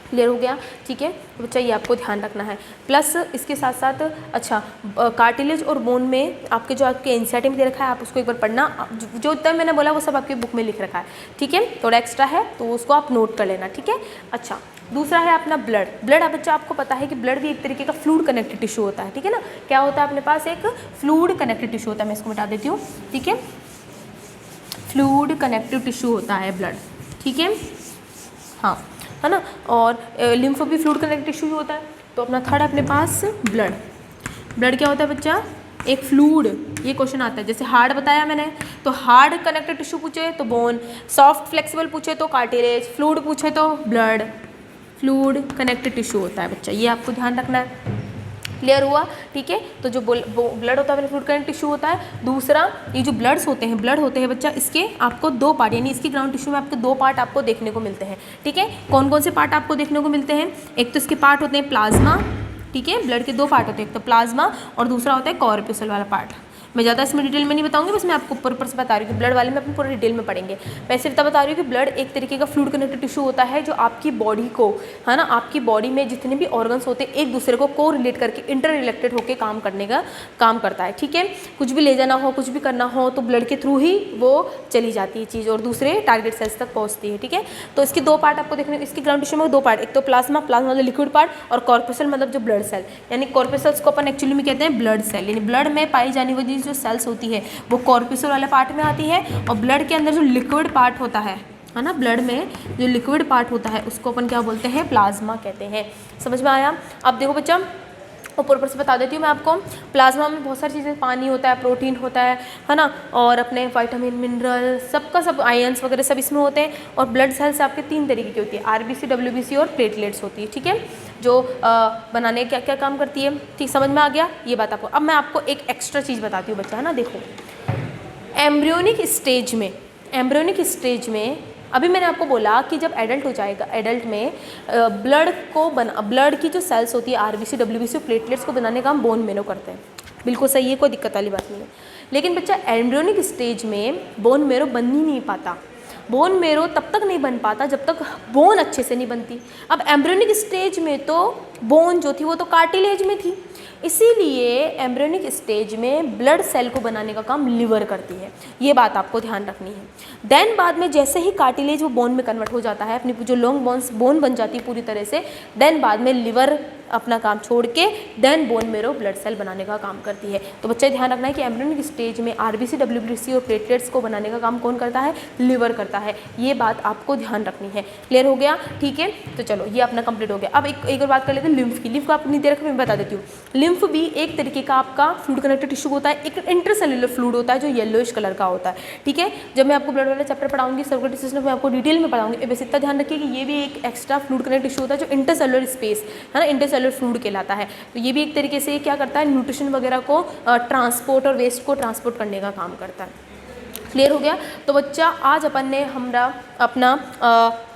क्लियर हो गया, ठीक है। तो बच्चा ये आपको ध्यान रखना है। प्लस इसके साथ साथ अच्छा, कार्टिलेज और बोन में आपके एनसीईआरटी में दे रखा है, आप उसको एक बार पढ़ना, जो इतना मैंने बोला वो सब आपकी बुक में लिख रखा है, ठीक है, थोड़ा एक्स्ट्रा है तो उसको आप नोट कर लेना, ठीक है। अच्छा, दूसरा है अपना ब्लड। बच्चा आपको पता है कि ब्लड भी एक तरीके का फ्लूइड कनेक्टेड टिश्यू होता है, ठीक है ना। क्या होता है अपने पास, एक फ्लूइड कनेक्टेड टिश्यू होता है, मैं इसको मिटा देती हूँ, ठीक है, फ्लूइड कनेक्टिव टिश्यू होता है ब्लड, ठीक है, हाँ, है ना। और लिम्फ भी फ्लूइड कनेक्टिव टिश्यू होता है। तो अपना थर्ड अपने पास ब्लड क्या होता है बच्चा, एक फ्लूइड, ये क्वेश्चन आता है, जैसे हार्ड बताया मैंने, तो हार्ड कनेक्टिव टिश्यू पूछे तो बोन, सॉफ्ट फ्लेक्सिबल पूछे तो कार्टिलेज, फ्लूइड पूछे तो ब्लड, फ्लूइड कनेक्टिव टिश्यू होता है बच्चा, ये आपको ध्यान रखना है। क्लियर हुआ, ठीक है। तो जो ब्लड होता है फ्लूइड कनेक्टिव टिश्यू होता है। दूसरा, ये जो ब्लड होते हैं बच्चा, इसके आपको दो पार्ट, यानी इसकी ग्राउंड टिश्यू में आपको दो पार्ट आपको देखने को मिलते हैं, ठीक है। कौन कौन से पार्ट आपको देखने को मिलते हैं, एक तो इसके पार्ट होते हैं प्लाज्मा, ठीक है, ब्लड के दो पार्ट होते हैं, एक तो प्लाज्मा और दूसरा होता है कॉर्पस्कुलर वाला पार्ट। मैं ज़्यादा इसमें डिटेल में नहीं बताऊंगी, बस मैं आपको ऊपर से बता रही हूँ कि ब्लड वाले में अपन पूरा डिटेल में पढ़ेंगे। वैसे इतना बता रही हूँ कि ब्लड एक तरीके का फ्लूइड कनेक्टिव टिश्यू होता है जो आपकी बॉडी को, है ना, आपकी बॉडी में जितने भी ऑर्गन्स होते हैं एक दूसरे को रिलेट करके इंटर रिलेटेड होकर काम करने का काम करता है, ठीक है। कुछ भी ले जाना हो, कुछ भी करना हो तो ब्लड के थ्रू ही वो चली जाती है चीज़ और दूसरे टारगेट सेल्स तक पहुँचती है, ठीक है। तो इसके दो पार्ट आपको देखने, इसकी ग्राउंड टिश्यू में दो पार्ट, एक तो प्लाज्मा मतलब लिक्विड पार्ट, और कॉर्पस्कुलर मतलब जो ब्लड सेल, यानी कॉर्पस्कुलर्स को अपन एक्चुअली में कहते हैं ब्लड सेल, यानी ब्लड में पाई जाने वाली जो सेल्स होती है वो कॉर्पुसल वाले पार्ट में आती है, और ब्लड के अंदर जो लिक्विड पार्ट होता है ना, ब्लड में जो लिक्विड पार्ट होता है उसको अपन क्या बोलते हैं, प्लाज्मा कहते हैं। समझ में आया? अब देखो बच्चा, ऊपर से बता देती हूँ मैं आपको, प्लाज्मा में बहुत सारी चीज़ें, पानी होता है, प्रोटीन होता है ना, और अपने विटामिन, मिनरल, सबका सब आयंस वगैरह सब इसमें होते हैं। और ब्लड सेल्स आपके 3 तरीके की होती है, आरबीसी, डब्ल्यूबीसी और प्लेटलेट्स होती है, ठीक है, जो बनाने क्या क्या काम करती है। ठीक, समझ में आ गया ये बात आपको। अब मैं आपको एक एक्स्ट्रा चीज़ बताती हूँ बच्चा, है ना, देखो एम्ब्रियोनिक स्टेज में अभी मैंने आपको बोला कि जब एडल्ट हो जाएगा, एडल्ट में ब्लड की जो सेल्स होती है आरबीसी, डब्ल्यूबीसी और प्लेटलेट्स को बनाने का हम बोन मेरो करते हैं। बिल्कुल सही है, कोई दिक्कत वाली बात नहीं है। लेकिन बच्चा एम्ब्रियोनिक स्टेज में बोन मेरो बन ही नहीं पाता। बोन मेरो तब तक नहीं बन पाता जब तक बोन अच्छे से नहीं बनती। अब एम्ब्रियोनिक स्टेज में तो बोन जो थी वो तो कार्टिलेज में थी, इसीलिए एम्ब्रियोनिक स्टेज में ब्लड सेल को बनाने का काम लिवर करती है। ये बात आपको ध्यान रखनी है। देन बाद में जैसे ही कार्टिलेज वो बोन में कन्वर्ट हो जाता है, अपनी जो लॉन्ग बोन बन जाती है पूरी तरह से, देन बाद में लिवर अपना काम छोड़ के then bone marrow blood cell बनाने का काम करती है। तो बच्चे ध्यान रखना है कि एम्ब्रियोनिक स्टेज में आरबीसी, डब्ल्यूबीसी और प्लेटलेट्स को बनाने का काम कौन करता है, लिवर करता है। ये बात आपको ध्यान रखनी है। क्लियर हो गया? ठीक है, तो चलो ये अपना कंप्लीट हो गया। अब एक और बात कर लेते हैं लिम्फ की। लिम्फ को आपको नहीं दे रखा, मैं बता देती हूँ। लिम्फ भी एक तरीके का आपका फ्लूइड कनेक्टेड टिश्यू होता है, एक इंटरसेल्युलर फ्लूइड होता है जो येलोइश कलर का होता है, ठीक है। जब मैं आपको ब्लड वाला चैप्टर पढ़ाऊंगी, सर्कुलेटरी सिस्टम में आपको डिटेल में पढ़ाऊंगी, बस इतना ध्यान रखिए कि ये भी एक एक्स्ट्रा फ्लूइड कनेक्टेड टिश्यू होता है जो इंटरसेल्युलर स्पेस है ना, इंटरसेल्युलर फ्लूइड कहलाता है। तो ये भी एक तरीके से क्या करता है, न्यूट्रिशन वगैरह को ट्रांसपोर्ट और वेस्ट को ट्रांसपोर्ट करने का काम करता है। क्लियर हो गया? तो बच्चा आज अपन ने हमारा अपना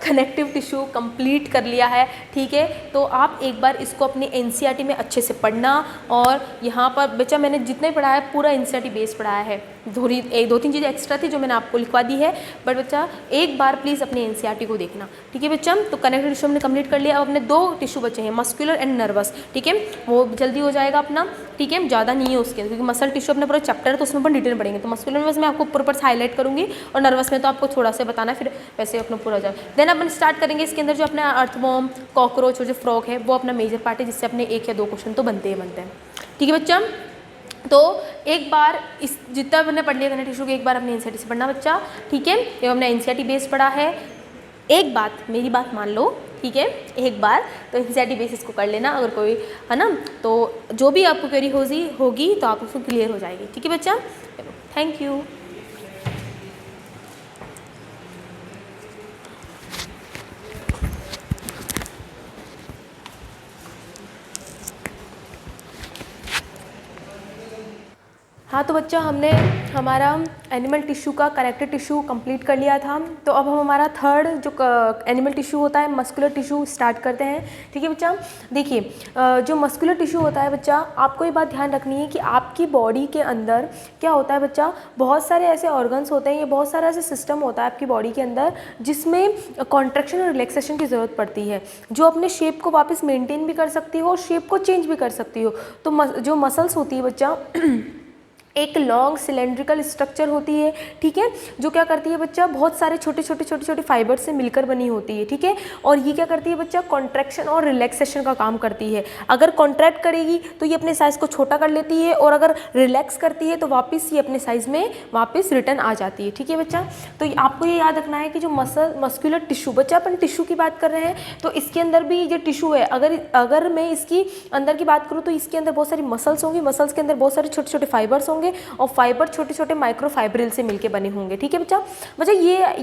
कनेक्टिव टिश्यू कंप्लीट कर लिया है, ठीक है। तो आप एक बार इसको अपनी एनसीईआरटी में अच्छे से पढ़ना, और यहाँ पर बच्चा मैंने जितने पढ़ाया है पूरा एनसीईआरटी बेस पढ़ाया है, एक दो तीन चीज़ें एक्स्ट्रा थी जो मैंने आपको लिखवा दी है, बट बच्चा एक बार प्लीज़ अपनी एनसीईआरटी को देखना, ठीक है बच्चा। तो कनेक्टिव टिश्यू हमने कंप्लीट कर लिया। अब अपने 2 टिश्यू बचे हैं, मस्कुलर एंड नर्वस, ठीक है, वो जल्दी हो जाएगा अपना, ठीक है, ज़्यादा नहीं है उसके, क्योंकि मसल टिश्यू अपना पूरा चैप्टर है तो उसमें अपन डिटेल में पढ़ेंगे। तो मस्कुलर नर्वस में आपको ऊपर से हाईलाइट करूँगी, और नर्वस में तो आपको थोड़ा सा बताना, फिर वैसे अपना पूरा हो जाए। देन अपन स्टार्ट करेंगे इसके अंदर जो अपना अर्थवॉर्म, कॉकरोच और जो फ्रॉग है वो अपना मेजर पार्ट है, जिससे अपने 1 या 2 क्वेश्चन तो बनते हैं, ठीक है बच्चा। तो एक बार इस जितना हमने पढ़ लिया कनेक्टिव टिश्यू को एक बार अपने एनसीईआरटी से पढ़ना बच्चा, ठीक है। ये हमने एनसीईआरटी बेस पढ़ा है। एक बात, मेरी बात मान लो, ठीक है, एक बार तो एनसीईआरटी बेसिस को कर लेना, अगर कोई है ना, तो जो भी आपको क्वेरी होगी तो आप उसको क्लियर हो जाएगी, ठीक है बच्चा। Thank you. हाँ तो बच्चा, हमने हमारा एनिमल टिश्यू का कनेक्टिव टिश्यू कंप्लीट कर लिया था। तो अब हम हमारा थर्ड जो एनिमल टिश्यू होता है, मस्कुलर टिश्यू, स्टार्ट करते हैं, ठीक है बच्चा। देखिए, जो मस्कुलर टिश्यू होता है बच्चा, आपको ये बात ध्यान रखनी है कि आपकी बॉडी के अंदर क्या होता है बच्चा, बहुत सारे ऐसे ऑर्गन्स होते हैं, ये बहुत सारा ऐसे सिस्टम होता है आपकी बॉडी के अंदर जिसमें कॉन्ट्रैक्शन और रिलैक्सेशन की ज़रूरत पड़ती है, जो अपने शेप को वापस मेनटेन भी कर सकती हो और शेप को चेंज भी कर सकती हो। तो जो मसल्स होती है बच्चा, एक लॉन्ग सिलेंड्रिकल स्ट्रक्चर होती है, ठीक है, जो क्या करती है बच्चा, बहुत सारे छोटे छोटे फाइबर से मिलकर बनी होती है, ठीक है। और ये क्या करती है बच्चा, कॉन्ट्रैक्शन और रिलैक्सेशन का काम करती है। अगर कॉन्ट्रैक्ट करेगी तो ये अपने साइज़ को छोटा कर लेती है, और अगर रिलैक्स करती है तो वापस ये अपने साइज़ में वापस रिटर्न आ जाती है, ठीक है बच्चा। तो आपको ये याद रखना है कि जो मस्कुलर टिश्यू, बच्चा अपन टिश्यू की बात कर रहे हैं, तो इसके अंदर भी जो टिश्यू है, अगर मैं इसकी अंदर की बात करूँ तो इसके अंदर बहुत सारी मसल्स होंगी, मसल्स के अंदर बहुत सारे छोटे छोटे फाइबर्स होंगे, और फाइबर छोटे छोटे माइक्रोफाइब्रिल से मिलके बने होंगे, ठीक है बच्चा।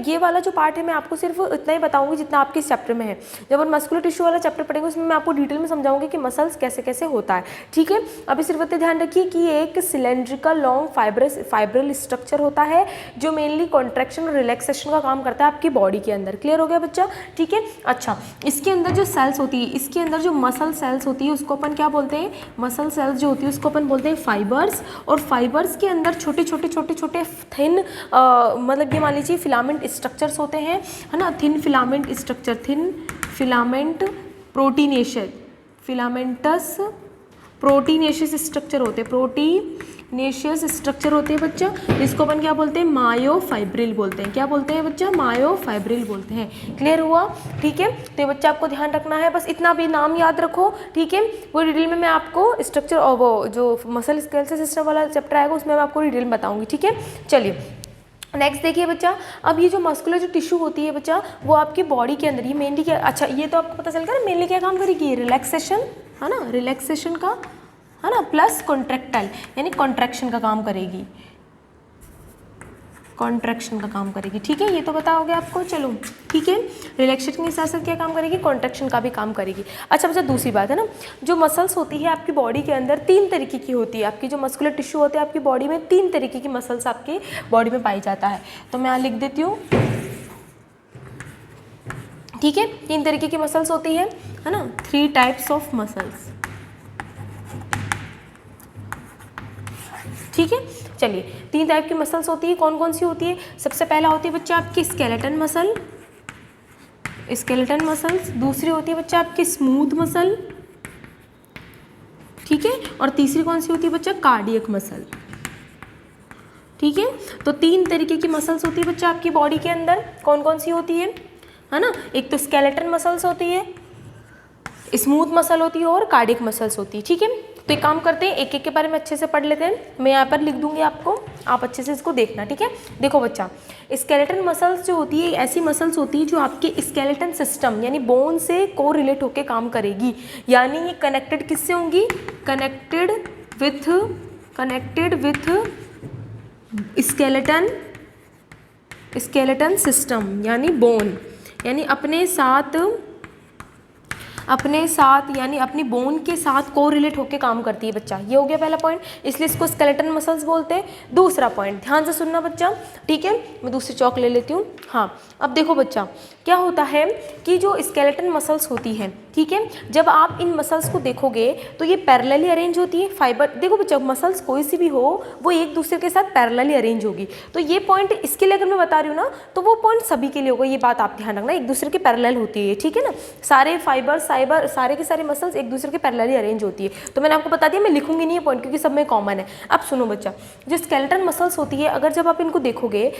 ये वाला जो पार्ट है मैं आपको सिर्फ इतना ही बताऊंगी जितना आपके इस चैप्टर में है। जब हम मस्कुलर टिश्यू वाला चैप्टर पढ़ेंगे उसमें मैं आपको डिटेल में समझाऊंगी कि मसल्स कैसे कैसे होता है, ठीक है। अभी सिर्फ इतना ध्यान रखिए कि ये एक सिलेंड्रिकल लॉन्ग फाइब्रल स्ट्रक्चर होता है जो मेनली कॉन्ट्रैक्शन और रिलैक्सेशन का काम करता है आपकी बॉडी के अंदर। क्लियर हो गया बच्चा, ठीक है। अच्छा, इसके अंदर जो सेल्स होती है, इसके अंदर जो मसल सेल्स होती है उसको अपन क्या बोलते हैं, मसल सेल्स जो होती है उसको अपन बोलते हैं फाइबर्स। और फाइबर्स के अंदर छोटे छोटे थिन मतलब ये मान लीजिए फिलामेंट स्ट्रक्चर्स होते हैं, है ना, thin filament structure, thin filament proteinaceous, filamentous proteinaceous structure होते हैं, नेशियस स्ट्रक्चर होते हैं बच्चा, इसको अपन क्या बोलते हैं, मायोफाइब्रिल बोलते हैं। क्या बोलते हैं बच्चा, मायोफाइब्रिल बोलते हैं। क्लियर हुआ, ठीक है। तो ये बच्चा आपको ध्यान रखना है, बस इतना भी नाम याद रखो, ठीक है। वो डिटेल में मैं आपको स्ट्रक्चर और वो जो मसल स्केलेटल सिस्टम वाला चैप्टर आएगा उसमें मैं आपको डिटेल में बताऊंगी, ठीक है। चलिए नेक्स्ट देखिए बच्चा, अब ये जो मस्कुलर जो टिश्यू होती है बच्चा, वो आपकी बॉडी के अंदर, ये मेनली क्या, अच्छा ये तो आपको पता चल गया ना, मेनली क्या काम करेगी, रिलैक्सेशन, है ना, रिलैक्सेशन का, है ना, प्लस कॉन्ट्रैक्टाइल यानी कॉन्ट्रैक्शन का काम करेगी, कॉन्ट्रैक्शन का काम करेगी, ठीक है। ये तो पता हो गया आपको, चलो ठीक है। रिलैक्सेशन के साथ साथ क्या काम करेगी, कॉन्ट्रैक्शन का भी काम करेगी। अच्छा बच्चा दूसरी बात है ना, जो मसल्स होती है आपकी बॉडी के अंदर 3 तरीके की होती है। आपकी जो मस्कुलर टिश्यू होते हैं आपकी बॉडी में 3 तरीके की मसल्स आपकी बॉडी में पाई जाता है। तो मैं यहाँ लिख देती हूँ, ठीक है। 3 तरीके की मसल्स होती है ना, 3 टाइप्स ऑफ मसल्स, ठीक है। चलिए 3 टाइप की मसल्स होती है, कौन कौन सी होती है। सबसे पहला होती है बच्चा आपकी स्केलेटन मसल, स्केलेटन मसल्स। दूसरी होती है बच्चा आपकी स्मूथ मसल, ठीक है। और तीसरी कौन सी होती है बच्चा, कार्डियक मसल, ठीक है। तो 3 तरीके की मसल्स होती है बच्चा आपकी बॉडी के अंदर, कौन कौन सी होती है ना। एक तो स्केलेटन मसल्स होती है, स्मूथ मसल होती है और कार्डियक मसल्स होती है, ठीक है। तो एक काम करते हैं, एक एक के बारे में अच्छे से पढ़ लेते हैं। मैं यहाँ पर लिख दूंगी आपको, आप अच्छे से इसको देखना, ठीक है। देखो बच्चा, स्केलेटन मसल्स जो होती है ऐसी मसल्स होती है जो आपके स्केलेटन सिस्टम यानी बोन से को रिलेट होकर काम करेगी, यानी ये कनेक्टेड किससे होंगी, कनेक्टेड विथ स्केलेटन सिस्टम यानी बोन, यानी अपने साथ यानी अपनी बोन के साथ कोरिलेट होकर काम करती है बच्चा। ये हो गया पहला पॉइंट, इसलिए इसको स्केलेटन मसल्स बोलते हैं। दूसरा पॉइंट ध्यान से सुनना बच्चा, ठीक है। मैं दूसरी चौक ले लेती हूँ। हाँ अब देखो बच्चा, क्या होता है कि जो स्केलेटन मसल्स होती हैं, ठीक है, जब आप इन मसल्स को देखोगे तो ये पैरेलली अरेंज होती है। फाइबर देखो बच्चा, मसल्स कोई सी भी हो वो एक दूसरे के साथ पैरेलली अरेंज होगी। तो ये पॉइंट इसके लिए अगर मैं बता रही हूँ ना, तो वो पॉइंट सभी के लिए होगा, ये बात आप ध्यान रखना, एक दूसरे के पैरेलल होती है, ठीक है ना। सारे फाइबर सारे के सारे मसल्स एक दूसरे के पैरेलली अरेंज होती है। तो मैंने आपको बता दिया, मैं लिखूंगी नहीं ये पॉइंट क्योंकि सब में कॉमन है। अब सुनो बच्चा, जो स्केलेटन मसल्स होती है, अगर जब आप इनको देखोगे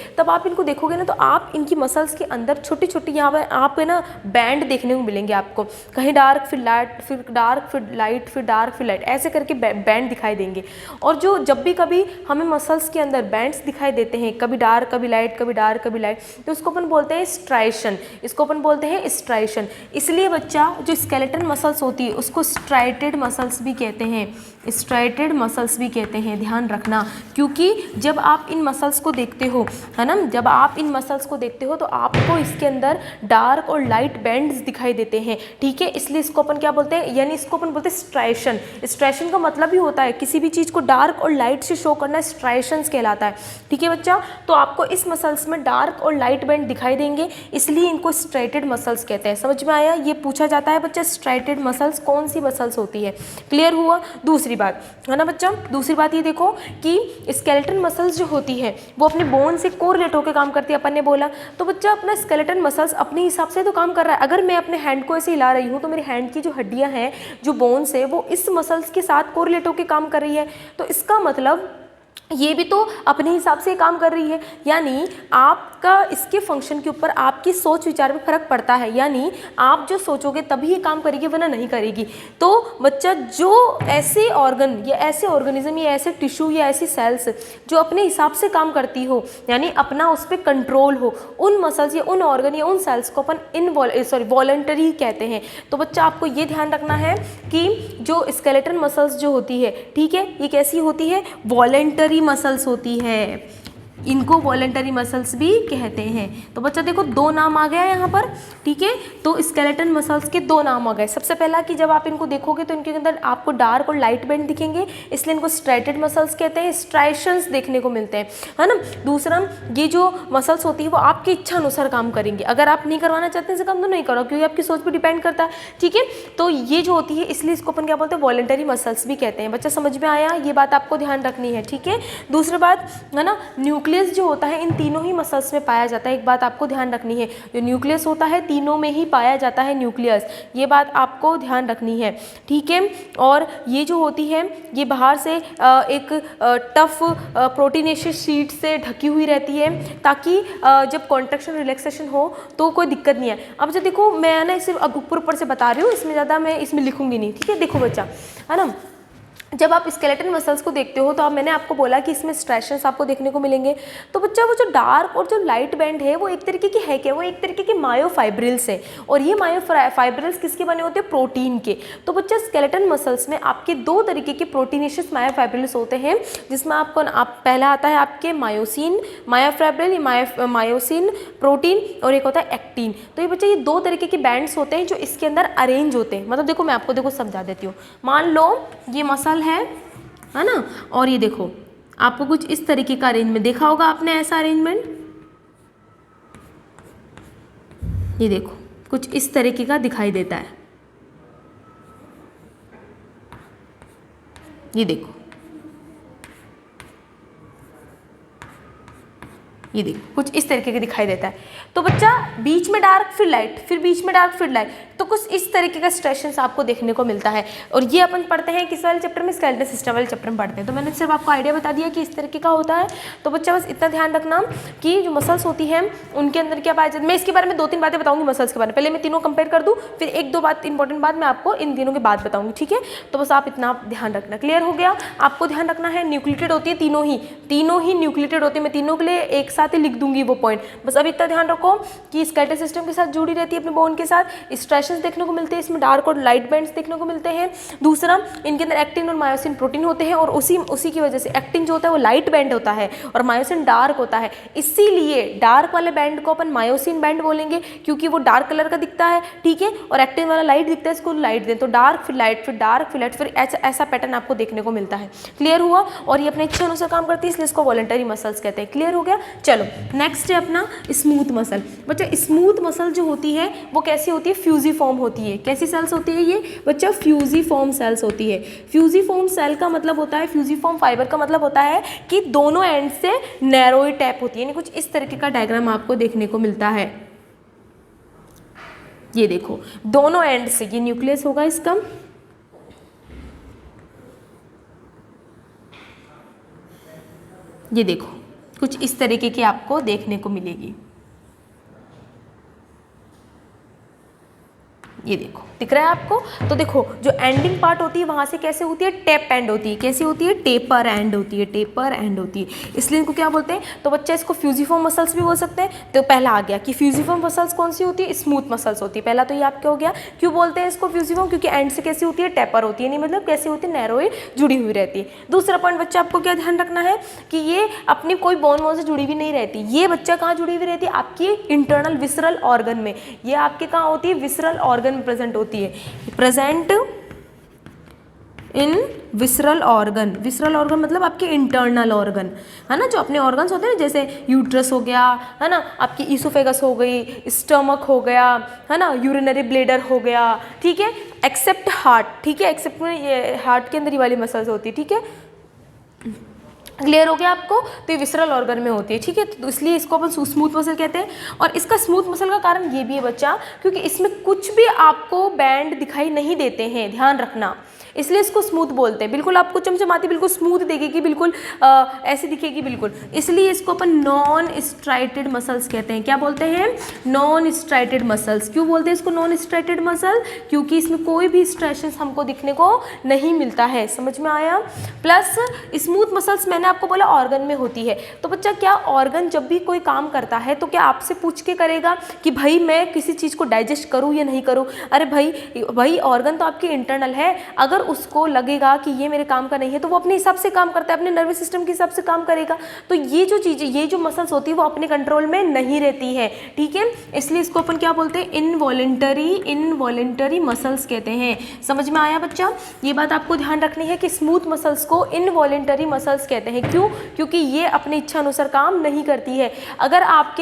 ना, तो आप इनकी मसल्स के अंदर छोटी छोटी यहाँ पर आप है ना बैंड देखने को मिलेंगे आपको, कहीं डार्क फिर लाइट, फिर डार्क फिर लाइट, फिर डार्क फिर लाइट, ऐसे करके बैंड दिखाई देंगे। और जो जब भी कभी हमें मसल्स के अंदर बैंड्स दिखाई देते हैं, कभी डार्क कभी लाइट, कभी डार्क कभी लाइट, तो उसको अपन बोलते हैं स्ट्राइशन, इसको अपन बोलते हैं स्ट्राइशन। इसलिए बच्चा जो स्केलेटन मसल्स होती है उसको स्ट्राइटेड मसल्स भी कहते हैं, स्ट्राइटेड मसल्स भी कहते हैं, ध्यान रखना। क्योंकि जब आप इन मसल्स को देखते हो, है ना, जब आप इन मसल्स को देखते हो तो आपको इसके अंदर डार्क और लाइट बैंड्स दिखाई देते हैं, ठीक है। इसलिए इसको अपन क्या बोलते हैं, यानी इसको अपन बोलते हैं स्ट्राइशन। स्ट्राइशन का मतलब ही होता है किसी भी चीज़ को डार्क और लाइट से शो करना, स्ट्राइशंस कहलाता है, ठीक है बच्चा। तो आपको इस मसल्स में डार्क और लाइट बैंड दिखाई देंगे, इसलिए इनको स्ट्राइटेड मसल्स कहते हैं। समझ में आया, ये पूछा जाता है बच्चा, स्ट्राइटेड मसल्स कौन सी मसल्स होती है। क्लियर हुआ। दूसरी बात है ना बच्चा, दूसरी बात ये देखो कि स्केलेटन मसल्स जो होती है वो अपने बोन से कोरिलेट होकर काम करती है, अपन ने बोला। तो बच्चा अपना स्केलेटन मसल्स अपने हिसाब से तो काम कर रहा है। अगर मैं अपने हैंड को ऐसे हिला रही हूँ तो मेरे हैंड की जो हड्डियाँ हैं, जो बोन्स है, वो इस मसल्स के साथ कोरिलेट होकर काम कर रही है। तो इसका मतलब ये भी तो अपने हिसाब से काम कर रही है, यानी आपका इसके फंक्शन के ऊपर आपकी सोच विचार में फर्क पड़ता है, यानी आप जो सोचोगे तभी ये काम करेगी वरना नहीं करेगी। तो बच्चा जो ऐसे ऑर्गन या ऐसे ऑर्गेनिज्म या ऐसे टिश्यू या ऐसी सेल्स जो अपने हिसाब से काम करती हो, यानी अपना उस पर कंट्रोल हो, उन मसल्स या उन ऑर्गन या उन सेल्स को अपन वॉलंटरी कहते हैं। तो बच्चा आपको ये ध्यान रखना है कि जो स्केलेटन मसल्स जो होती है, ठीक है, ये कैसी होती है, वॉलंटरी मसल्स होती है, इनको वॉलंटरी मसल्स भी कहते हैं। तो बच्चा देखो 2 नाम आ गया यहाँ पर, ठीक है। तो स्केलेटन मसल्स के 2 नाम आ गए। सबसे पहला कि जब आप इनको देखोगे तो इनके अंदर आपको डार्क और लाइट बैंड दिखेंगे, इसलिए इनको स्ट्राइटेड मसल्स कहते हैं, स्ट्राइशंस देखने को मिलते हैं, है ना। दूसरा, ये जो मसल्स होती है वो आपकी इच्छा अनुसार काम करेंगे, अगर आप नहीं करवाना चाहते हैं काम तो नहीं करो, क्योंकि आपकी सोच पर डिपेंड करता है, ठीक है। तो ये जो होती है इसलिए इसको अपन क्या बोलते हैं, वॉलंटरी मसल्स भी कहते हैं। बच्चा समझ में आया, ये बात आपको ध्यान रखनी है, ठीक है। दूसरी बात है ना, न्यूक्लियस जो होता है इन तीनों ही मसल्स में पाया जाता है। एक बात आपको ध्यान रखनी है, जो न्यूक्लियस होता है तीनों में ही पाया जाता है न्यूक्लियस, ये बात आपको ध्यान रखनी है, ठीक है। और ये जो होती है ये बाहर से एक टफ प्रोटीनेशियस शीट से ढकी हुई रहती है, ताकि जब कॉन्ट्रैक्शन रिलैक्सेशन हो तो कोई दिक्कत नहीं है। अब जो देखो मैं ना इसे अब ऊपर से बता रही हूँ, इसमें ज़्यादा मैं इसमें लिखूंगी नहीं, ठीक है। देखो बच्चा, है ना, जब आप स्केलेटन मसल्स को देखते हो तो अब मैंने आपको बोला कि इसमें स्ट्रेशंस आपको देखने को मिलेंगे। तो बच्चा वो जो डार्क और जो लाइट बैंड है वो एक तरीके की है क्या, वो एक तरीके के मायोफाइब्रिल्स है, और ये मायोफाइब्रिल्स किसके बने होते हैं, प्रोटीन के। तो बच्चा स्केलेटन मसल्स में आपके दो तरीके के प्रोटीनेशियस मायोफाइब्रिल्स होते हैं, जिसमें आपको पहला आता है आपके मायोसिन मायोफाइब्रिल, मायोसिन प्रोटीन, और एक होता है एक्टिन। तो ये बच्चा ये दो तरीके के बैंड्स होते हैं जो इसके अंदर अरेंज होते हैं। मतलब देखो मैं आपको देखो समझा देती हूँ। मान लो ये मसल है ना, और ये देखो आपको कुछ इस तरीके का अरेंजमेंट देखा होगा आपने, ऐसा अरेंजमेंट, ये देखो कुछ इस तरीके का दिखाई देता है, ये देखो, ये देखो कुछ इस तरीके का दिखाई देता है। तो बच्चा बीच में डार्क फिर लाइट, फिर बीच में डार्क फिर लाइट, तो कुछ इस तरीके का स्ट्रेशंस आपको देखने को मिलता है। और ये अपन पढ़ते हैं किस वाले चैप्टर में, स्केलेटल सिस्टम वाले चैप्टर में पढ़ते हैं। तो मैंने सिर्फ आपको आइडिया बता दिया कि इस तरीके का होता है। तो बच्चा बस इतना ध्यान रखना कि जो मसल्स होती हैं उनके अंदर क्या पाया जाता है। मैं इसके बारे में 2-3 बातें बताऊंगी मसल्स के बारे में, पहले मैं तीनों कंपेयर कर दूँ, फिर 1-2 बात इंपॉर्टेंट बात मैं आपको इन तीनों के बाद बताऊंगी, ठीक है। तो बस आप इतना ध्यान रखना, क्लियर हो गया। आपको ध्यान रखना है न्यूक्लिएटेड होती है तीनों ही न्यूक्लिएटेड होती है। मैं तीनों के लिए एक साथ ही लिख दूंगी वो पॉइंट, बस अब इतना ध्यान रखो कि स्केलेटल सिस्टम के साथ जुड़ी रहती है अपने बोन के साथ, स्ट्रेशंस देखने को मिलते हैं, इसमें डार्क और लाइट बैंड्स देखने को मिलते हैं। दूसरा, इनके अंदर एक्टिन और मायोसिन प्रोटीन होते हैं, और उसी की वजह से एक्टिन जो होता है वो लाइट बैंड होता है और मायोसिन डार्क होता है। इसीलिए डार्क वाले बैंड को अपन मायोसिन बैंड बोलेंगे, क्योंकि वो डार्क कलर का दिखता है, ठीक है। और एक्टिन वाला लाइट दिखता है, इसको लाइट दें, तो डार्क फिर लाइट फिर डार्क फिर लाइट, फिर ऐसा पैटर्न आपको देखने को मिलता है। क्लियर हुआ। और ये अपने इच्छा अनुसार काम करती है, इसलिए इसको वॉलंटरी मसल्स कहते हैं। क्लियर हो गया। चलो नेक्स्ट है अपना स्मूथ मसल। बच्चा स्मूथ मसल जो होती है वो कैसी होती है, फ्यूजीफॉर्म होती है। कैसी सेल्स होती है ये बच्चा, फ्यूजीफॉर्म सेल्स होती है। फ्यूजीफॉर्म सेल का मतलब होता है, फ्यूजीफॉर्म फाइबर का मतलब होता है कि दोनों एंड से नैरोई टैप होती है, यानी कुछ इस तरीके का डायग्राम आपको देखने को मिलता है। ये देखो दोनों एंड से, ये न्यूक्लियस होगा इसका, ये देखो कुछ इस तरीके की आपको देखने को मिलेगी। ये देखो दिख रहा है आपको। तो देखो जो एंडिंग पार्ट होती है वहां से कैसे होती है, टेप एंड होती है। कैसी होती है, टेपर एंड होती है, टेपर एंड होती है, इसलिए इनको क्या बोलते हैं। तो बच्चा इसको फ्यूजीफॉर्म मसल्स भी बोल सकते हैं। तो पहला आ गया कि फ्यूजीफॉर्म मसल्स कौन सी होती है, स्मूथ मसल्स होती है। पहला तो ये आपका हो गया। क्यों बोलते हैं इसको फ्यूजीफॉर्म, क्योंकि एंड से कैसी होती है, टेपर होती है, नहीं मतलब कैसी होती है, नैरोई जुड़ी हुई रहती है। दूसरा पॉइंट बच्चा आपको क्या ध्यान रखना है कि ये अपनी कोई बोन वोन से जुड़ी हुई नहीं रहती। ये बच्चा कहाँ जुड़ी हुई रहती है, आपकी इंटरनल विसरल ऑर्गन में। ये आपके कहाँ होती है, विसरल ऑर्गन में प्रेजेंट होती है, present in visceral organ. Visceral organ मतलब आपके इंटरनल ऑर्गन, है ना, जो अपने ऑर्गन्स होते हैं ना, जैसे यूट्रस हो गया, है ना, आपकी ईसोफेगस हो गई, स्टमक हो गया, है ना, यूरिनरी ब्लेडर हो गया, ठीक है, एक्सेप्ट हार्ट, ठीक है, एक्सेप्ट ये हार्ट के अंदर ही वाली मसल्स होती है, ठीक है। क्लियर हो गया आपको। तो ये विसरल ऑर्गन में होती है, ठीक है। तो इसलिए इसको अपन स्मूथ मसल कहते हैं। और इसका स्मूथ मसल का कारण ये भी है बच्चा, क्योंकि इसमें कुछ भी आपको बैंड दिखाई नहीं देते हैं, ध्यान रखना, इसलिए इसको स्मूथ बोलते हैं। बिल्कुल आपको चमचमाती बिल्कुल स्मूथ दिखेगी, बिल्कुल ऐसी दिखेगी बिल्कुल, इसलिए इसको अपन नॉन स्ट्राइटेड मसल्स कहते हैं। क्या बोलते हैं, नॉन स्ट्राइटेड मसल्स। क्यों बोलते हैं इसको नॉन स्ट्राइटेड मसल, क्योंकि इसमें कोई भी स्ट्रेशंस हमको दिखने को नहीं मिलता है। समझ में आया। प्लस स्मूथ मसल्स मैंने आपको बोला ऑर्गन में होती है। तो बच्चा क्या ऑर्गन जब भी कोई काम करता है तो क्या आपसे पूछ के करेगा कि भाई मैं किसी चीज़ को डाइजेस्ट करूँ या नहीं करूँ। अरे भाई ऑर्गन तो आपके इंटरनल है, अगर उसको लगेगा कि ये मेरे काम का नहीं है तो वो अपने हिसाब से काम करता है, अपने नर्वस सिस्टम के हिसाब से काम करेगा। तो ये जो चीज़ें, ये जो मसल्स होती है वो अपने कंट्रोल में नहीं रहती है, ठीक है। इसलिए इसको अपन क्या बोलते हैं, इनवॉलेंटरी मसल्स कहते हैं। समझ में आया बच्चा। ये बात आपको ध्यान रखनी है कि स्मूथ मसल्स को इनवॉलेंटरी मसल्स कहते हैं। क्यों, क्योंकि ये अपनी इच्छा अनुसार काम नहीं करती है। अगर आप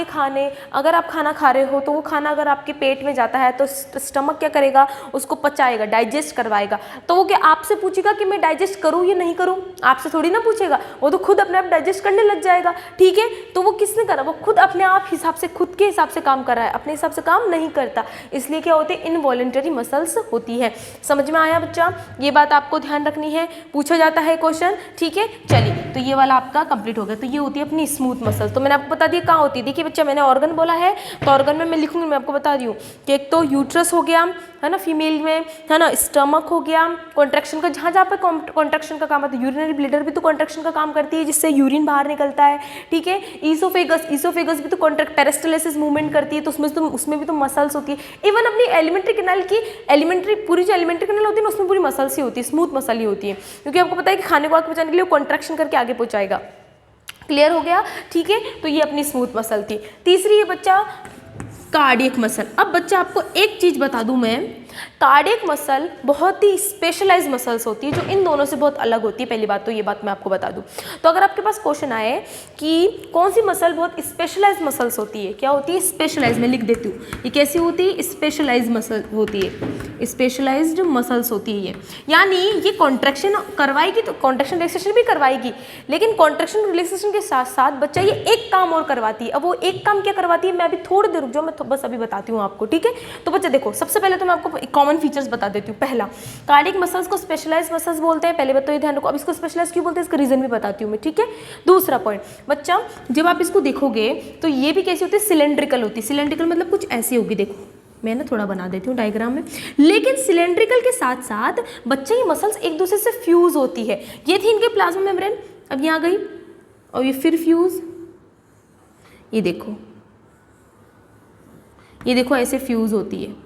खाना खा रहे हो तो वो खाना अगर आपके पेट में जाता है तो स्टमक क्या करेगा, उसको पचाएगा, डाइजेस्ट करवाएगा। तो वो क्या आपसे पूछेगा कि मैं डाइजेस्ट करूँ या नहीं करूँ? आपसे थोड़ी ना पूछेगा, वो तो खुद अपने आप डाइजेस्ट करने लग जाएगा, ठीक है। तो वो किसने करा? वो खुद अपने आप हिसाब से, खुद के हिसाब से काम कर रहा है, अपने हिसाब से काम नहीं करता। इसलिए क्या होते हैं? इनवॉलेंटरी मसल्स होती है। समझ में आया बच्चा? ये बात आपको ध्यान रखनी है, पूछा जाता है क्वेश्चन, ठीक है। चलिए, तो ये वाला आपका कंप्लीट हो गया। तो ये होती है अपनी स्मूथ मसल्स। तो मैंने आपको बता दिया कहाँ होती है। देखिए बच्चा, मैंने ऑर्गन बोला है, तो ऑर्गन में मैं लिखूंगी, मैं आपको बता दी हूँ कि एक तो यूट्रस हो गया, है ना, फीमेल में, है ना, स्टमक हो गया, कॉन्ट्रैक्शन का, जहाँ जहाँ पर कॉन्ट्रैक्शन का काम आता है, यूरिनरी ब्लैडर भी तो कॉन्ट्रैक्शन का काम करती है, जिससे यूरिन बाहर निकलता है, ठीक है। ईसोफेगस भी तो कॉन्ट्रैक्ट, पेरिस्टालसिस मूवमेंट करती है, तो उसमें भी तो मसल्स होती है। इवन अपनी एलिमेंट्री कैनाल की पूरी जो एलिमेंट्री कैनाल होती है ना, उसमें पूरी मसल्स ही होती है, स्मूथ मसल ही होती है, क्योंकि आपको पता है कि खाने को आगे पहुंचाने के लिए कॉन्ट्रैक्शन करके आगे पहुंचाएगा। क्लियर हो गया, ठीक है। तो ये अपनी स्मूथ मसल थी। तीसरी है बच्चा कार्डियक मसल। अब बच्चा आपको एक चीज बता दूं मैं, कार्डियक मसल बहुत ही स्पेशलाइज मसल्स होती है, जो इन दोनों से बहुत अलग होती है। पहली बात तो ये बात मैं आपको बता दूं। तो अगर आपके पास क्वेश्चन आए कि कौन सी मसल बहुत स्पेशलाइज मसल्स होती है, क्या होती है? स्पेशलाइज। मैं लिख देती हूँ, ये कैसी होती है? स्पेशलाइज मसल होती है, स्पेशलाइज्ड मसल्स होती है ये। यानी ये कॉन्ट्रैक्शन करवाएगी, तो कॉन्ट्रैक्शन रिलैक्सेशन भी करवाएगी, लेकिन कॉन्ट्रैक्शन रिलैक्सेशन के साथ साथ बच्चा ये एक काम और करवाती है। अब वो एक काम क्या करवाती है, मैं अभी थोड़ी देर रुक जाओ, मैं बस अभी बताती हूँ आपको, ठीक है। तो बच्चा देखो, सबसे पहले तो मैं आपको कॉमन फीचर्स बता देती हूँ। पहला, कार्डियक मसल्स को स्पेशलाइज मसल्स बोलते हैं, पहले बात तो ये ध्यान रखो। अब इसको स्पेशलाइज क्यों बोलते हैं, इसका रीजन भी बताती हूँ मैं, ठीक है। दूसरा पॉइंट बच्चा, जब आप इसको देखोगे तो ये भी कैसी होती है? सिलेंड्रिकल होती है। सिलेंड्रिकल मतलब कुछ ऐसी होगी, देखो मैं ना थोड़ा बना देती हूँ डायग्राम में। लेकिन सिलेंड्रिकल के साथ साथ बच्चे ये मसल्स एक दूसरे से फ्यूज होती है। ये थी इनके प्लाज्मा मेम्ब्रेन, अब यहाँ गई और ये फिर फ्यूज, ये देखो, ये देखो ऐसे फ्यूज होती है।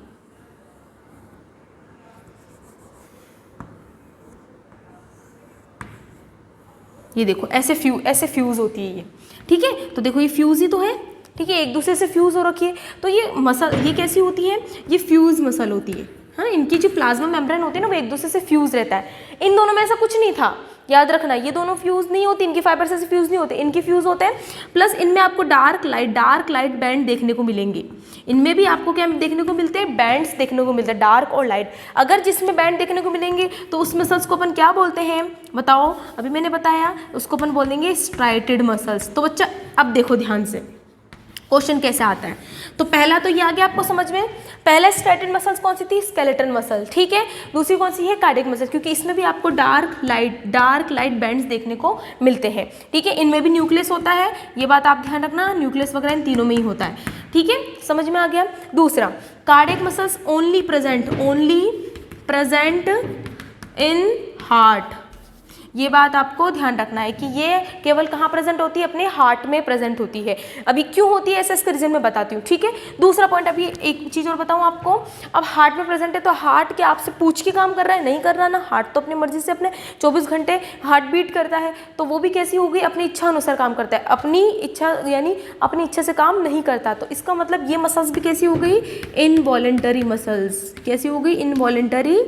ये देखो ऐसे फ्यूज होती है ये, ठीक है। तो देखो ये फ्यूज ही तो है, ठीक है, एक दूसरे से फ्यूज हो रखी है। तो ये मसल, ये कैसी होती है? ये फ्यूज मसल होती है, हाँ। इनकी जो प्लाज्मा मेम्ब्रेन होती है ना, वो एक दूसरे से फ्यूज रहता है। इन दोनों में ऐसा कुछ नहीं था, याद रखना, ये दोनों फ्यूज नहीं होती, इनकी फाइबर से फ्यूज नहीं होते, इनकी फ्यूज होते हैं। प्लस इनमें आपको डार्क लाइट बैंड देखने को मिलेंगे। इनमें भी आपको क्या देखने को मिलते हैं? बैंड्स देखने को मिलते हैं, डार्क और लाइट। अगर जिसमें बैंड देखने को मिलेंगे तो उस मसल्स को अपन क्या बोलते हैं, बताओ? अभी मैंने बताया, उसको अपन बोल देंगे स्ट्राइटेड मसल्स। तो बच्चा अब देखो ध्यान से क्वेश्चन कैसे आता है। तो पहला तो ये आ गया आपको समझ में। पहला स्ट्राइटेड मसल्स कौन सी थी? स्केलेटन मसल, ठीक है। दूसरी कौन सी है? कार्डियक मसल, क्योंकि इसमें भी आपको डार्क लाइट बैंड्स देखने को मिलते हैं, ठीक है। इनमें भी न्यूक्लियस होता है, ये बात आप ध्यान रखना, न्यूक्लियस वगैरह इन तीनों में ही होता है, ठीक है। समझ में आ गया। दूसरा, cardiac muscles only present in heart. ये बात आपको ध्यान रखना है कि ये केवल कहाँ प्रेजेंट होती है? अपने हार्ट में प्रेजेंट होती है। अभी क्यों होती है ऐसा, इसका रीजन मैं बताती हूँ, ठीक है। दूसरा पॉइंट, अभी एक चीज़ और बताऊँ आपको। अब हार्ट में प्रेजेंट है, तो हार्ट क्या आपसे पूछ के काम कर रहा है? नहीं कर रहा ना। हार्ट तो अपनी मर्जी से अपने 24 घंटे हार्ट बीट करता है, तो वो भी कैसी होगी? अपनी इच्छा अनुसार काम करता है, अपनी इच्छा, यानी अपनी इच्छा से काम नहीं करता। तो इसका मतलब ये मसल्स भी कैसी हो गई? Involuntary muscles. कैसी हो गई? इनवॉलेंटरी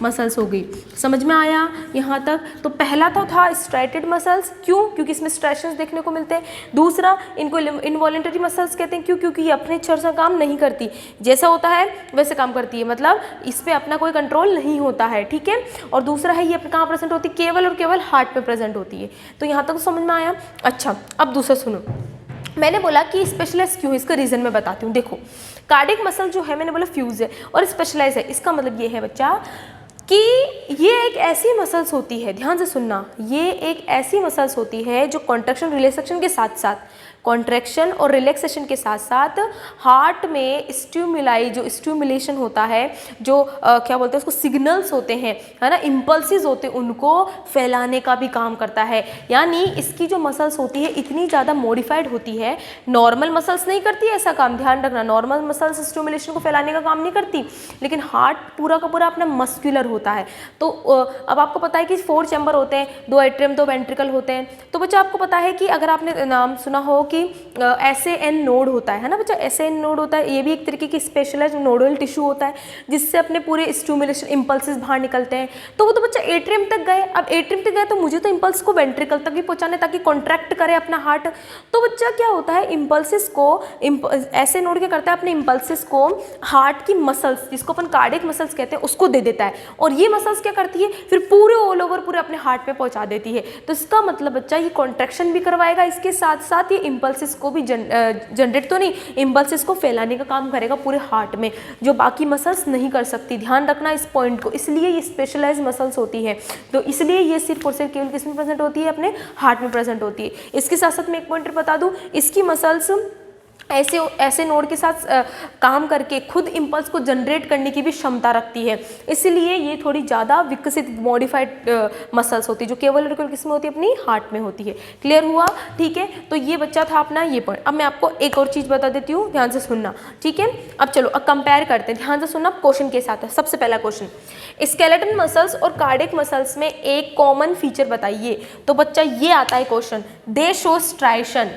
मसल्स हो गई। समझ में आया यहाँ तक? तो पहला तो था स्ट्राइटेड मसल्स, क्यों? क्योंकि इसमें स्ट्रेशंस देखने को मिलते हैं। दूसरा, इनको इनवॉलेंटरी मसल्स कहते हैं, क्यों? क्योंकि ये अपने इच्छा से काम नहीं करती, जैसा होता है वैसे काम करती है, मतलब इस पर अपना कोई कंट्रोल नहीं होता है, ठीक है। और दूसरा है, ये कहाँ प्रेजेंट होती है? केवल और केवल हार्ट पे प्रेजेंट होती है। तो यहाँ तक तो समझ में आया। अच्छा, अब दूसरा सुनो, मैंने बोला कि स्पेशलाइज क्यों है, इसका रीजन मैं बताती हूँ। देखो, कार्डियक मसल जो है, मैंने बोला फ्यूज है और स्पेशलाइज है। इसका मतलब ये है बच्चा कि ये एक ऐसी मसल्स होती है, ध्यान से सुनना, ये एक ऐसी मसल्स होती है जो कॉन्ट्रैक्शन रिलैक्सेशन के साथ साथ, कॉन्ट्रैक्शन और रिलैक्सेशन के साथ साथ हार्ट में स्टिमुलाई, जो स्टिमुलेशन होता है, जो क्या बोलते हैं उसको, सिग्नल्स होते हैं, है ना, इम्पल्सिस होते हैं, उनको फैलाने का भी काम करता है। यानी इसकी जो मसल्स होती है इतनी ज़्यादा मॉडिफाइड होती है, नॉर्मल मसल्स नहीं करती है ऐसा काम, ध्यान रखना। नॉर्मल मसल्स स्टिमुलेशन को फैलाने का काम नहीं करती, लेकिन हार्ट पूरा का पूरा अपना मस्कुलर होता है। तो अब आपको पता है कि 4 चैम्बर होते हैं, 2 एट्रियम 2 वेंट्रिकल होते हैं। तो बच्चा आपको पता है कि अगर आपने नाम सुना हो कि SAN नोड होता है ना बच्चा, SAN नोड होता है, ये भी एक तरीके की स्पेशलाइज्ड नोडल टिश्यू होता है जिससे अपने पूरे स्टिमुलेशन इम्पल्सेस बाहर निकलते हैं। तो वो तो बच्चा एट्रियम तक गए, अब एट्रियम तक गए तो मुझे तो इम्पल्स को वेंट्रिकल तक भी पहुंचाने ताकि कॉन्ट्रैक्ट करे अपना हार्ट। तो बच्चा क्या होता है, इम्पल्सेस को ऐसे नोड क्या करता है, अपने इम्पल्सेस को हार्ट की मसल्स, जिसको अपन कार्डियक मसल्स कहते हैं, उसको दे देता है, और ये मसल्स क्या करती है फिर पूरे ऑल ओवर पूरे अपने हार्ट पे पहुंचा देती है। तो इसका मतलब बच्चा ये कॉन्ट्रैक्शन भी करवाएगा, इसके साथ साथ ये इम्पल्सेस को भी जनरेट तो नहीं, इम्पल्सेस को फैलाने का काम करेगा पूरे हार्ट में, जो बाकी मसल्स नहीं कर सकती। ध्यान रखना इस पॉइंट को, इसलिए ये स्पेशलाइज्ड मसल्स होती है। तो इसलिए ये सिर्फ और सिर्फ केवल किसमें प्रेजेंट होती है, अपने हार्ट में प्रेजेंट होती है। इसके साथ साथ मैं एक पॉइंटर बता दूं, इसकी मसल्स ऐसे नोड के साथ काम करके खुद इम्पल्स को जनरेट करने की भी क्षमता रखती है, इसलिए ये थोड़ी ज़्यादा विकसित मॉडिफाइड मसल्स होती है, जो केवल और केवल किसमें होती है, अपनी हार्ट में होती है। क्लियर हुआ? ठीक है, तो ये बच्चा था अपना ये पॉइंट। अब मैं आपको एक और चीज़ बता देती हूँ, ध्यान से सुनना, ठीक है। अब चलो अब कंपेयर करते हैं, ध्यान से सुनना क्वेश्चन के साथ है। सबसे पहला क्वेश्चन, स्केलेटन मसल्स और कार्डियक मसल्स में एक कॉमन फीचर बताइए। तो बच्चा ये आता है क्वेश्चन, दे शो स्ट्राइशन,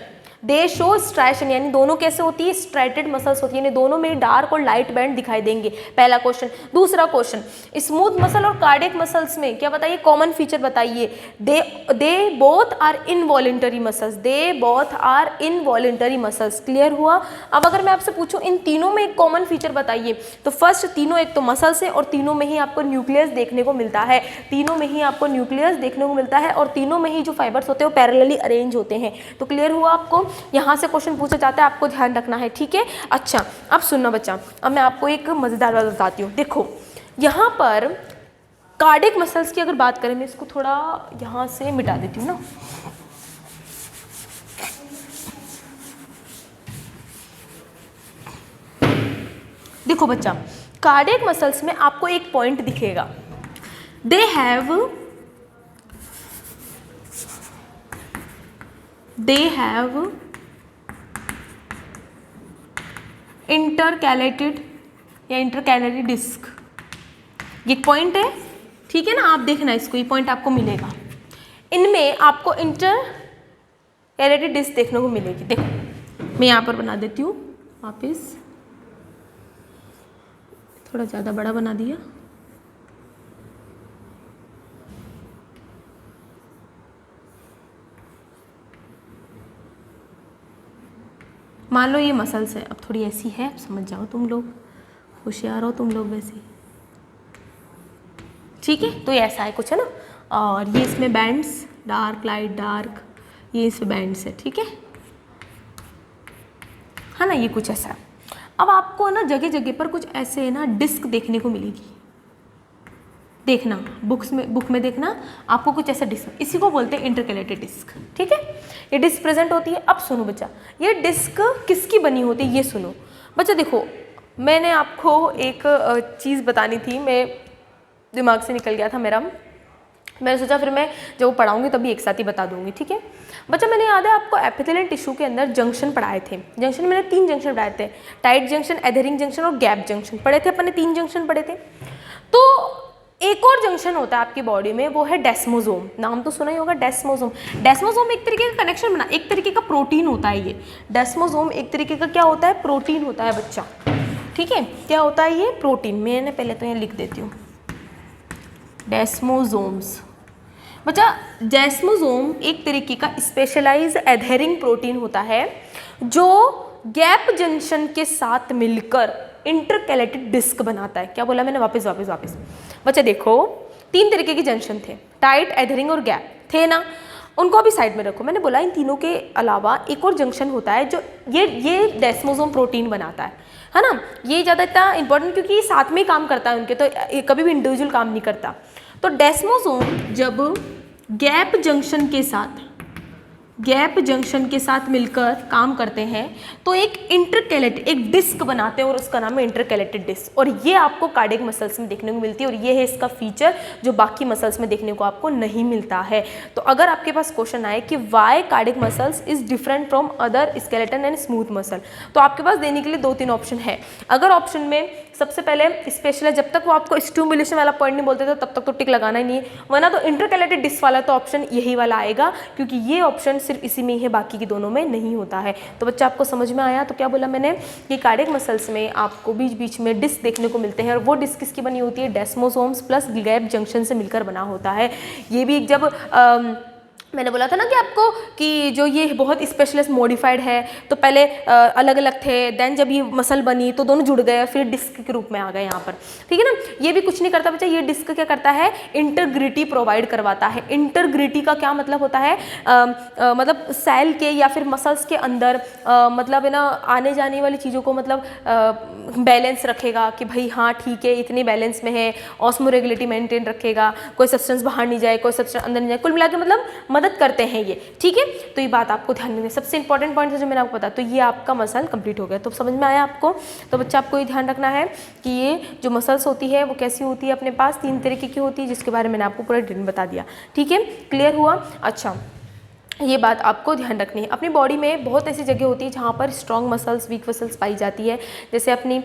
दे शो स्ट्राइशन, यानी दोनों कैसे होती है, स्ट्राइटेड मसल्स होती है, यानी दोनों में डार्क और लाइट बैंड दिखाई देंगे, पहला क्वेश्चन। दूसरा क्वेश्चन, स्मूथ मसल और कार्डियक मसल्स में क्या बताइए, कॉमन फीचर बताइए। They both are involuntary muscles, they both are involuntary muscles. Clear हुआ? अब अगर मैं आपसे पूछूं इन तीनों में एक कॉमन फीचर बताइए, तो फर्स्ट तीनों एक तो मसल्स है और तीनों में ही आपको न्यूक्लियस देखने को मिलता है, तीनों में ही आपको न्यूक्लियस देखने को मिलता है, और तीनों में ही जो फाइबर्स होते हैं वो पैरेलली अरेंज होते हैं। तो क्लियर हुआ आपको? यहाँ से क्वेश्चन पूछा जाता है, आपको ध्यान रखना है, ठीक है। अच्छा अब सुनना बच्चा, अब मैं आपको एक मज़ेदार बात बताती हूँ। देखो यहाँ पर कार्डियक मसल्स की अगर बात करें, मैं इसको थोड़ा यहाँ से मिटा देती हूँ ना, देखो बच्चा कार्डियक मसल्स में आपको एक पॉइंट दिखेगा, दे हैव इंटरकैलेटेड या इंटरकैलेटेड डिस्क, ये पॉइंट है, ठीक है ना। आप देखना इसको, ये पॉइंट आपको मिलेगा, इनमें आपको इंटरकैलेटेड डिस्क देखने को मिलेगी। देखो मैं यहाँ पर बना देती हूँ वापस, थोड़ा ज़्यादा बड़ा बना दिया, मान लो ये मसल्स है, अब थोड़ी ऐसी है, समझ जाओ तुम लोग, होशियार हो तुम लोग वैसे, ठीक है। तो ये ऐसा है कुछ, है ना, और ये इसमें बैंड्स, डार्क लाइट डार्क, ये इसमें बैंड्स है, ठीक है ना, ये कुछ ऐसा है। अब आपको ना जगह जगह पर कुछ ऐसे ना डिस्क देखने को मिलेगी, देखना बुक में देखना, आपको कुछ ऐसा डिस्क, इसी को बोलते हैं इंटरकैलेटेड डिस्क, ठीक है। ये डिस्क प्रेजेंट होती है। अब सुनो बच्चा, ये डिस्क किसकी बनी होती है, ये सुनो बच्चा। देखो मैंने आपको एक चीज़ बतानी थी, मैं दिमाग से निकल गया था मेरा, मैंने सोचा फिर मैं जब वो पढ़ाऊंगी तभी एक साथ ही बता दूंगी, ठीक है बच्चा। मैंने याद है आपको एपिथेलियल टिश्यू के अंदर जंक्शन पढ़ाए थे, जंक्शन मैंने 3 जंक्शन पढ़ाए थे, टाइट जंक्शन, एडहेरिंग जंक्शन और गैप जंक्शन पढ़े थे अपन ने, 3 जंक्शन पढ़े थे। तो एक और जंक्शन होता है आपकी बॉडी में, वो है डेस्मोसोम, नाम तो सुना ही होगा डेस्मोसोम। डेस्मोसोम एक तरीके का कनेक्शन बना, एक तरीके का प्रोटीन होता है ये डेस्मोसोम, एक तरीके का क्या होता है, प्रोटीन होता है बच्चा, ठीक है। क्या होता है ये, प्रोटीन। मैंने पहले तो यहाँ लिख देती हूँ डेस्मोसोम्स। बच्चा डेस्मोसोम एक तरीके का स्पेशलाइज्ड एडहेरिंग प्रोटीन होता है जो गैप जंक्शन के साथ मिलकर इंटरकैलेटेड डिस्क बनाता है। क्या बोला मैंने, वापस बच्चा देखो 3 तरीके के जंक्शन थे, टाइट, एडहेरिंग और गैप थे ना, उनको अभी साइड में रखो। मैंने बोला इन तीनों के अलावा एक और जंक्शन होता है जो ये डेस्मोसोम प्रोटीन बनाता है ना। ये ज़्यादा इतना इंपॉर्टेंट क्योंकि ये साथ में ही काम करता है उनके, तो कभी भी इंडिविजुअल काम नहीं करता। तो डेस्मोसोम जब गैप जंक्शन के साथ मिलकर काम करते हैं तो एक इंटरकैलेटेड एक डिस्क बनाते हैं और उसका नाम है इंटरकैलेटेड डिस्क, और ये आपको कार्डियक मसल्स में देखने को मिलती है, और ये है इसका फीचर जो बाकी मसल्स में देखने को आपको नहीं मिलता है। तो अगर आपके पास क्वेश्चन आए कि why cardiac muscles is different from other skeleton and smooth muscle, तो आपके पास देने के लिए 2-3 ऑप्शन है। अगर ऑप्शन में सबसे पहले स्पेशल है, जब तक वो आपको स्टिमुलेशन वाला पॉइंट नहीं बोलते तो तब तक तो टिक लगाना ही नहीं है, वरना तो इंटरकैलेटेड डिस्क वाला तो ऑप्शन यही वाला आएगा, क्योंकि ये ऑप्शन सिर्फ इसी में ही है, बाकी के दोनों में नहीं होता है। तो बच्चा आपको समझ में आया? तो क्या बोला मैंने कि कार्डियक मसल्स में आपको बीच बीच में डिस्क देखने को मिलते हैं, और वो डिस्क किसकी बनी होती है? डेस्मोसोम्स प्लस गैप जंक्शन से मिलकर बना होता है। ये भी जब मैंने बोला था ना कि आपको कि जो ये बहुत स्पेशलिस्ट मॉडिफाइड है, तो पहले अलग अलग थे, देन जब ये मसल बनी तो दोनों जुड़ गए, फिर डिस्क के रूप में आ गए यहाँ पर, ठीक है ना। ये भी कुछ नहीं करता बच्चा, ये डिस्क क्या करता है? इंटरग्रिटी प्रोवाइड करवाता है। इंटरग्रिटी का क्या मतलब होता है? मतलब सेल के या फिर मसल्स के अंदर मतलब है ना आने जाने वाली चीज़ों को मतलब बैलेंस रखेगा कि भाई हाँ ठीक है इतनी बैलेंस में है, ऑस्मोरेगुलेटी मेंटेन रखेगा, कोई सब्सटेंस बाहर नहीं जाए, कोई सब्सटेंस अंदर नहीं जाए, कुल मिला के मतलब मदद करते हैं ये, ठीक है। तो ये बात आपको ध्यान में, सबसे इंपॉर्टेंट पॉइंट है जो मैंने आपको बताया। तो ये आपका मसल कंप्लीट हो गया, तो समझ में आया आपको? तो बच्चा आपको ये ध्यान रखना है कि ये जो मसल्स होती है वो कैसी होती है, अपने पास 3 तरीके की होती है, जिसके बारे में मैंने आपको पूरा डिटेल बता दिया, ठीक है। क्लियर हुआ? अच्छा, ये बात आपको ध्यान रखनी है। अपनी बॉडी में बहुत ऐसी जगह होती है जहाँ पर स्ट्रॉन्ग मसल्स, वीक मसल्स पाई जाती है। जैसे अपनी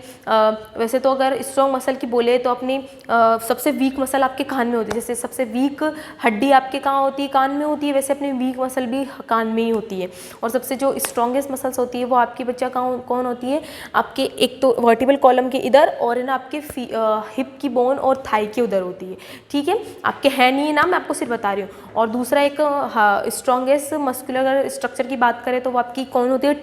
वैसे तो अगर स्ट्रॉन्ग मसल की बोले तो अपनी सबसे वीक मसल आपके कान में होती है। जैसे सबसे वीक हड्डी आपके कहाँ होती है? कान में होती है। वैसे अपनी वीक मसल भी कान में ही होती है। और सबसे जो स्ट्रॉन्गेस्ट मसल्स होती है वो आपकी बच्चा कौन होती है? आपके एक तो वर्टिबल कॉलम के इधर, और है ना आपके हिप की बोन और थाई के उधर होती है, ठीक है। आपके है नहीं ना, मैं आपको सिर्फ बता रही हूँ। और दूसरा एक स्ट्रॉन्गेस्ट मस्कुलर स्ट्रक्चर की बात करें तो वो आपकी कौन होती है?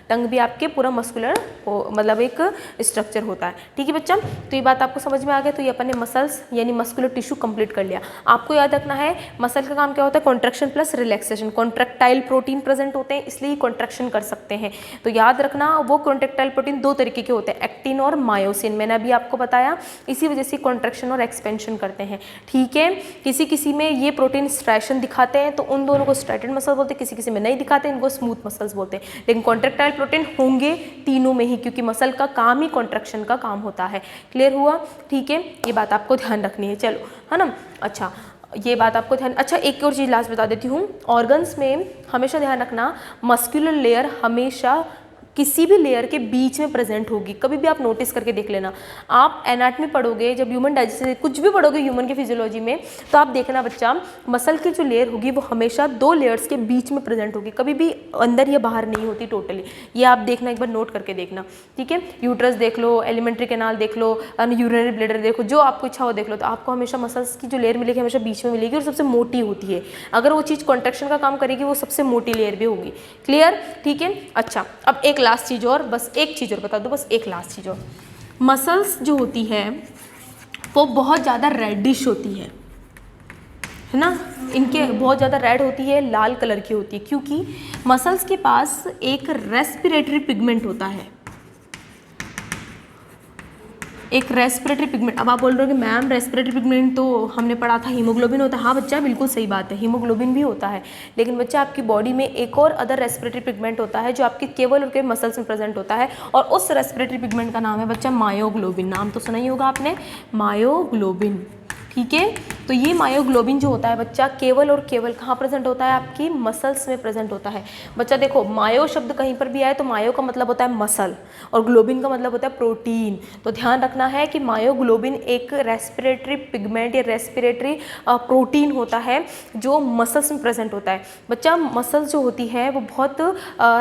टंग भी आपके पूरा मस्कुलर मतलब एक स्ट्रक्चर होता है, ठीक है बच्चा। तो ये बात आपको समझ में आ गया। तो ये अपन ने मसल्स यानी मस्कुलर टिश्यू कंप्लीट कर लिया। आपको याद रखना है मसल का काम क्या होता है? Contraction plus relaxation. Contractile protein present होते हैं इसलिए कॉन्ट्रैक्शन कर सकते हैं। तो याद रखना वो कॉन्ट्रैक्टाइल प्रोटीन 2 तरीके के होते हैं, एक्टिन और मायोसिन। मैंने अभी आपको बताया, इसी वजह से कॉन्ट्रैक्शन और एक्सपेंशन करते हैं, ठीक है। किसी में ये प्रोटीन स्ट्राइशन दिखाते हैं तो उन दोनों को स्ट्राइटेड मसल बोलते हैं, किसी में नहीं दिखाते, इनको स्मूथ मसल्स बोलते हैं। लेकिन कॉन्ट्रैक्टाइल प्रोटीन होंगे तीनों में ही, क्योंकि मसल का काम ही कॉन्ट्रैक्शन का काम होता है। क्लियर हुआ? ठीक है, ये बात आपको ध्यान रखनी है, चलो, है ना। अच्छा, ये बात आपको ध्यान। अच्छा, एक और चीज़ लास्ट बता देती हूँ। ऑर्गन्स में हमेशा ध्यान रखना, मस्कुलर लेयर हमेशा किसी भी लेयर के बीच में प्रेजेंट होगी। कभी भी आप नोटिस करके देख लेना। आप एनाटॉमी पढ़ोगे, जब ह्यूमन डाइजेशन कुछ भी पढ़ोगे ह्यूमन की फिजियोलॉजी में, तो आप देखना बच्चा, मसल की जो लेयर होगी वो हमेशा 2 लेयर्स के बीच में प्रेजेंट होगी, कभी भी अंदर या बाहर नहीं होती टोटली। ये आप देखना, एक बार नोट करके देखना, ठीक है। यूट्रस देख लो, एलिमेंट्री कैनाल देख लो, यूरिनरी ब्लैडर देखो, जो आपको इच्छा हो देख लो। तो आपको हमेशा मसल्स की जो लेयर मिलेगी हमेशा बीच में मिलेगी और सबसे मोटी होती है। अगर वो चीज़ कॉन्ट्रैक्शन का काम करेगी वो सबसे मोटी लेयर भी होगी। क्लियर? ठीक है। अच्छा, अब एक लास्ट चीज़ और, बस एक चीज़ और बता दो, बस एक लास्ट चीज़ और। मसल्स जो होती है वो बहुत ज़्यादा रेडिश होती है ना, इनके बहुत ज़्यादा रेड होती है, लाल कलर की होती है, क्योंकि मसल्स के पास एक रेस्पिरेटरी पिगमेंट होता है, एक रेस्पिरेटरी पिगमेंट। अब आप बोल रहे हो कि मैम रेस्पिरेटरी पिगमेंट तो हमने पढ़ा था हीमोग्लोबिन होता है। हाँ बच्चा, बिल्कुल सही बात है, हीमोग्लोबिन भी होता है, लेकिन बच्चा आपकी बॉडी में एक और अदर रेस्पिरेटरी पिगमेंट होता है जो आपके केवल और केवल मसल्स में प्रेजेंट होता है, और उस रेस्पिरेटरी पिगमेंट का नाम है बच्चा मायोग्लोबिन। नाम तो सुना ही होगा आपने, मायोग्लोबिन, ठीक है। तो ये मायोग्लोबिन जो होता है बच्चा, केवल और केवल कहाँ प्रेजेंट होता है? आपकी मसल्स में प्रेजेंट होता है। बच्चा देखो, मायो शब्द कहीं पर भी आए तो मायो का मतलब होता है मसल और ग्लोबिन का मतलब होता है प्रोटीन। तो ध्यान रखना है कि मायोग्लोबिन एक रेस्पिरेटरी पिगमेंट या रेस्पिरेटरी प्रोटीन होता है जो मसल्स में प्रेजेंट होता है। बच्चा, मसल्स जो होती है वो बहुत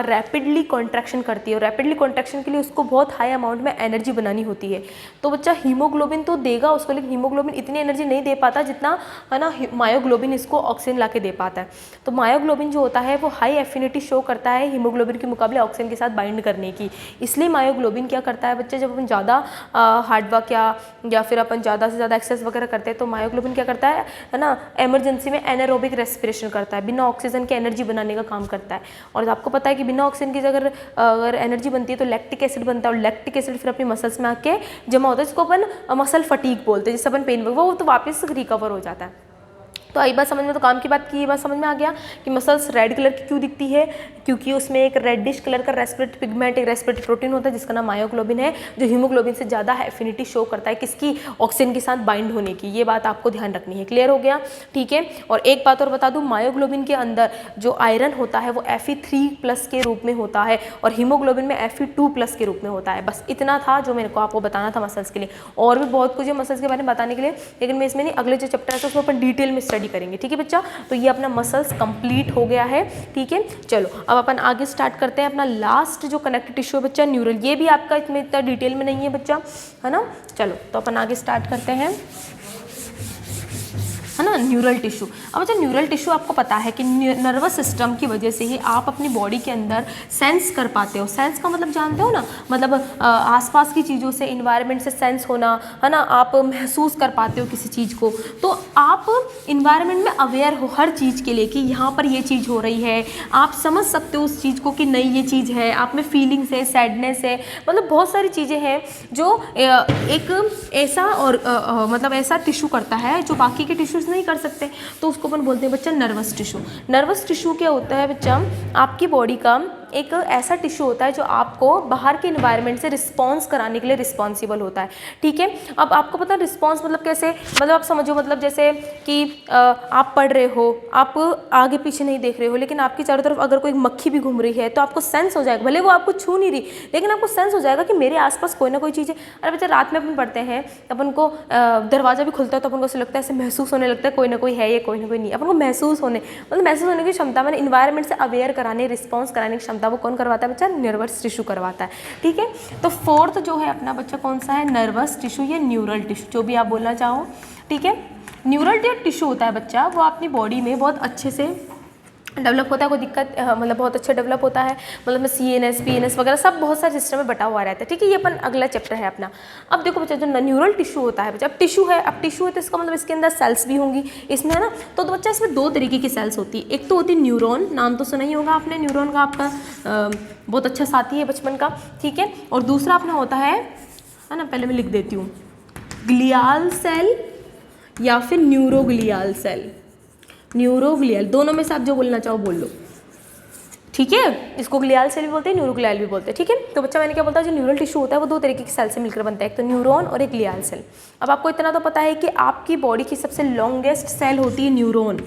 रैपिडली कॉन्ट्रैक्शन करती है, और रैपिडली कॉन्ट्रैक्शन के लिए उसको बहुत हाई अमाउंट में एनर्जी बनानी होती है। तो बच्चा हीमोग्लोबिन तो देगा उसको, लेकिन हीमोग्लोबिन इतनी एनर्जी नहीं दे पाता जितना, है ना, मायोग्लोबिन इसको ऑक्सीजन ला के दे पाता है। तो मायोग्लोबिन जो होता है वो हाई एफिनिटी शो करता है हीमोग्लोबिन के मुकाबले ऑक्सीजन के साथ बाइंड करने की। इसलिए मायोग्लोबिन क्या करता है बच्चे, जब अपन ज़्यादा हार्ड वर्क या फिर अपन ज़्यादा से ज़्यादा एक्सरसाइज वगैरह करते हैं तो मायोग्लोबिन क्या करता है ना, इमरजेंसी में एनारोबिक रेस्पिरेशन करता है, बिना ऑक्सीजन के एनर्जी बनाने का काम करता है। और आपको पता है कि बिना ऑक्सीजन की अगर एनर्जी बनती है तो लैक्टिक एसिड बनता है, और लैक्टिक एसिड फिर अपनी मसल्स में आके जमा होता है, जिसको अपन मसल फटीग बोलते हैं, जिससे अपन पेन वो तो वापस रिकवर हो जाता है। तो आई बात समझ में, तो काम की बात की, ये बात समझ में आ गया कि मसल्स रेड कलर की क्यों दिखती है, क्योंकि उसमें एक रेडिश कलर का रेस्पिरेटरी पिगमेंट, एक रेस्पिरेटरी प्रोटीन होता है जिसका नाम मायोग्लोबिन है, जो हीमोग्लोबिन से ज़्यादा एफिनिटी शो करता है किसकी, ऑक्सीजन के साथ बाइंड होने की। ये बात आपको ध्यान रखनी है। क्लियर हो गया? ठीक है। और एक बात और बता दूं, मायोग्लोबिन के अंदर जो आयरन होता है वो Fe3+ के रूप में होता है, और हीमोग्लोबिन में Fe2+ के रूप में होता है। बस इतना था जो मेरे को आपको बताना था मसल्स के लिए। और भी बहुत कुछ है मसल्स के बारे में बताने के लिए, लेकिन मैं इसमें नहीं, अगले जो चैप्टर है तो उसमें अपन डिटेल में स्टडी स्टडी करेंगे, ठीक है बच्चा। तो ये अपना मसल्स कंप्लीट हो गया है, ठीक है। चलो अब अपन आगे स्टार्ट करते हैं अपना लास्ट जो कनेक्टिव टिश्यू है बच्चा, न्यूरल। ये भी आपका इसमें इतना डिटेल में नहीं है बच्चा, है ना। चलो तो अपन आगे स्टार्ट करते हैं, है ना, न्यूरल टिश्यू। अब अच्छा न्यूरल टिश्यू आपको पता है कि नर्वस सिस्टम की वजह से ही आप अपनी बॉडी के अंदर सेंस कर पाते हो। सेंस का मतलब जानते हो ना, मतलब आसपास की चीज़ों से, इन्वायरमेंट से सेंस होना, है ना। आप महसूस कर पाते हो किसी चीज़ को, तो आप इन्वायरमेंट में अवेयर हो हर चीज़ के लिए कि यहाँ पर ये चीज़ हो रही है। आप समझ सकते हो उस चीज़ को कि नहीं ये चीज़ है, आप में फीलिंग्स है, सैडनेस है, मतलब बहुत सारी चीज़ें हैं जो एक ऐसा और मतलब ऐसा टिश्यू करता है जो बाकी के टिश्यूज़ नहीं कर सकते, तो उसको अपन बोलते हैं बच्चा नर्वस टिश्यू। नर्वस टिश्यू क्या होता है बच्चा, आपकी बॉडी का एक ऐसा टिश्यू होता है जो आपको बाहर के इन्वायरमेंट से रिस्पॉन्स कराने के लिए रिस्पॉन्सिबल होता है, ठीक है। अब आपको पता है रिस्पॉन्स मतलब कैसे, मतलब आप समझो, मतलब जैसे कि आप पढ़ रहे हो, आप आगे पीछे नहीं देख रहे हो, लेकिन आपकी चारों तरफ अगर कोई मक्खी भी घूम रही है तो आपको सेंस हो जाएगा, भले वो आपको छू नहीं रही, लेकिन आपको सेंस हो जाएगा कि मेरे आसपास कोई ना कोई चीज़ है। अरे बच्चा रात में अपन पढ़ते हैं, अपन को दरवाज़ा भी खुलता है तो अपन को ऐसे लगता है, ऐसे महसूस होने लगता है कोई ना कोई है या कोई ना कोई नहीं। अपन को महसूस होने, मतलब महसूस होने की क्षमता, मैंने इन्वायरमेंट से अवेयर कराने, रिस्पॉन्स कराने की क्षमता वो कौन करवाता है बच्चा, नर्वस टिश्यू करवाता है, ठीक है। तो फोर्थ जो है अपना बच्चा कौन सा है, नर्वस टिश्यू या न्यूरल टिश्यू, जो भी आप बोलना चाहो, ठीक है। न्यूरल जो टिश्यू होता है बच्चा, वो अपनी बॉडी में बहुत अच्छे से डेवलप होता है, कोई दिक्कत मतलब बहुत अच्छा डेवलप होता है, मतलब CNS PNS वगैरह सब बहुत सारे सिस्टम में बटा हुआ रहता है, ठीक है। ये अपन अगला चैप्टर है अपना। अब देखो बच्चा जो न्यूरल टिश्यू होता है बच्चा, अब टिश्यू है, अब टिश्यू है तो इसका मतलब इसके अंदर सेल्स भी होंगी इसमें, है ना। तो बच्चा इसमें दो तरीके की सेल्स होती है, एक तो होती है न्यूरॉन, नाम तो सुना ही होगा आपने, न्यूरॉन का आपका बहुत अच्छा साथी है बचपन का, ठीक है। और दूसरा अपना होता है ना, पहले मैं लिख देती हूँ, ग्लियाल सेल या फिर न्यूरोग्लियाल सेल, न्यूरोग्लियल, दोनों में से आप जो बोलना चाहो बोल लो, ठीक है। इसको ग्लियाल सेल भी बोलते हैं, न्यूरोग्लियल भी बोलते हैं, ठीक है। तो बच्चा मैंने क्या बोलता है, जो न्यूरल टिश्यू होता है वो दो तरीके की सेल से मिलकर बनता है, एक तो न्यूरॉन और एक ग्लियाल सेल। अब आपको इतना तो पता है कि आपकी बॉडी की सबसे लॉन्गेस्ट सेल होती है न्यूरॉन,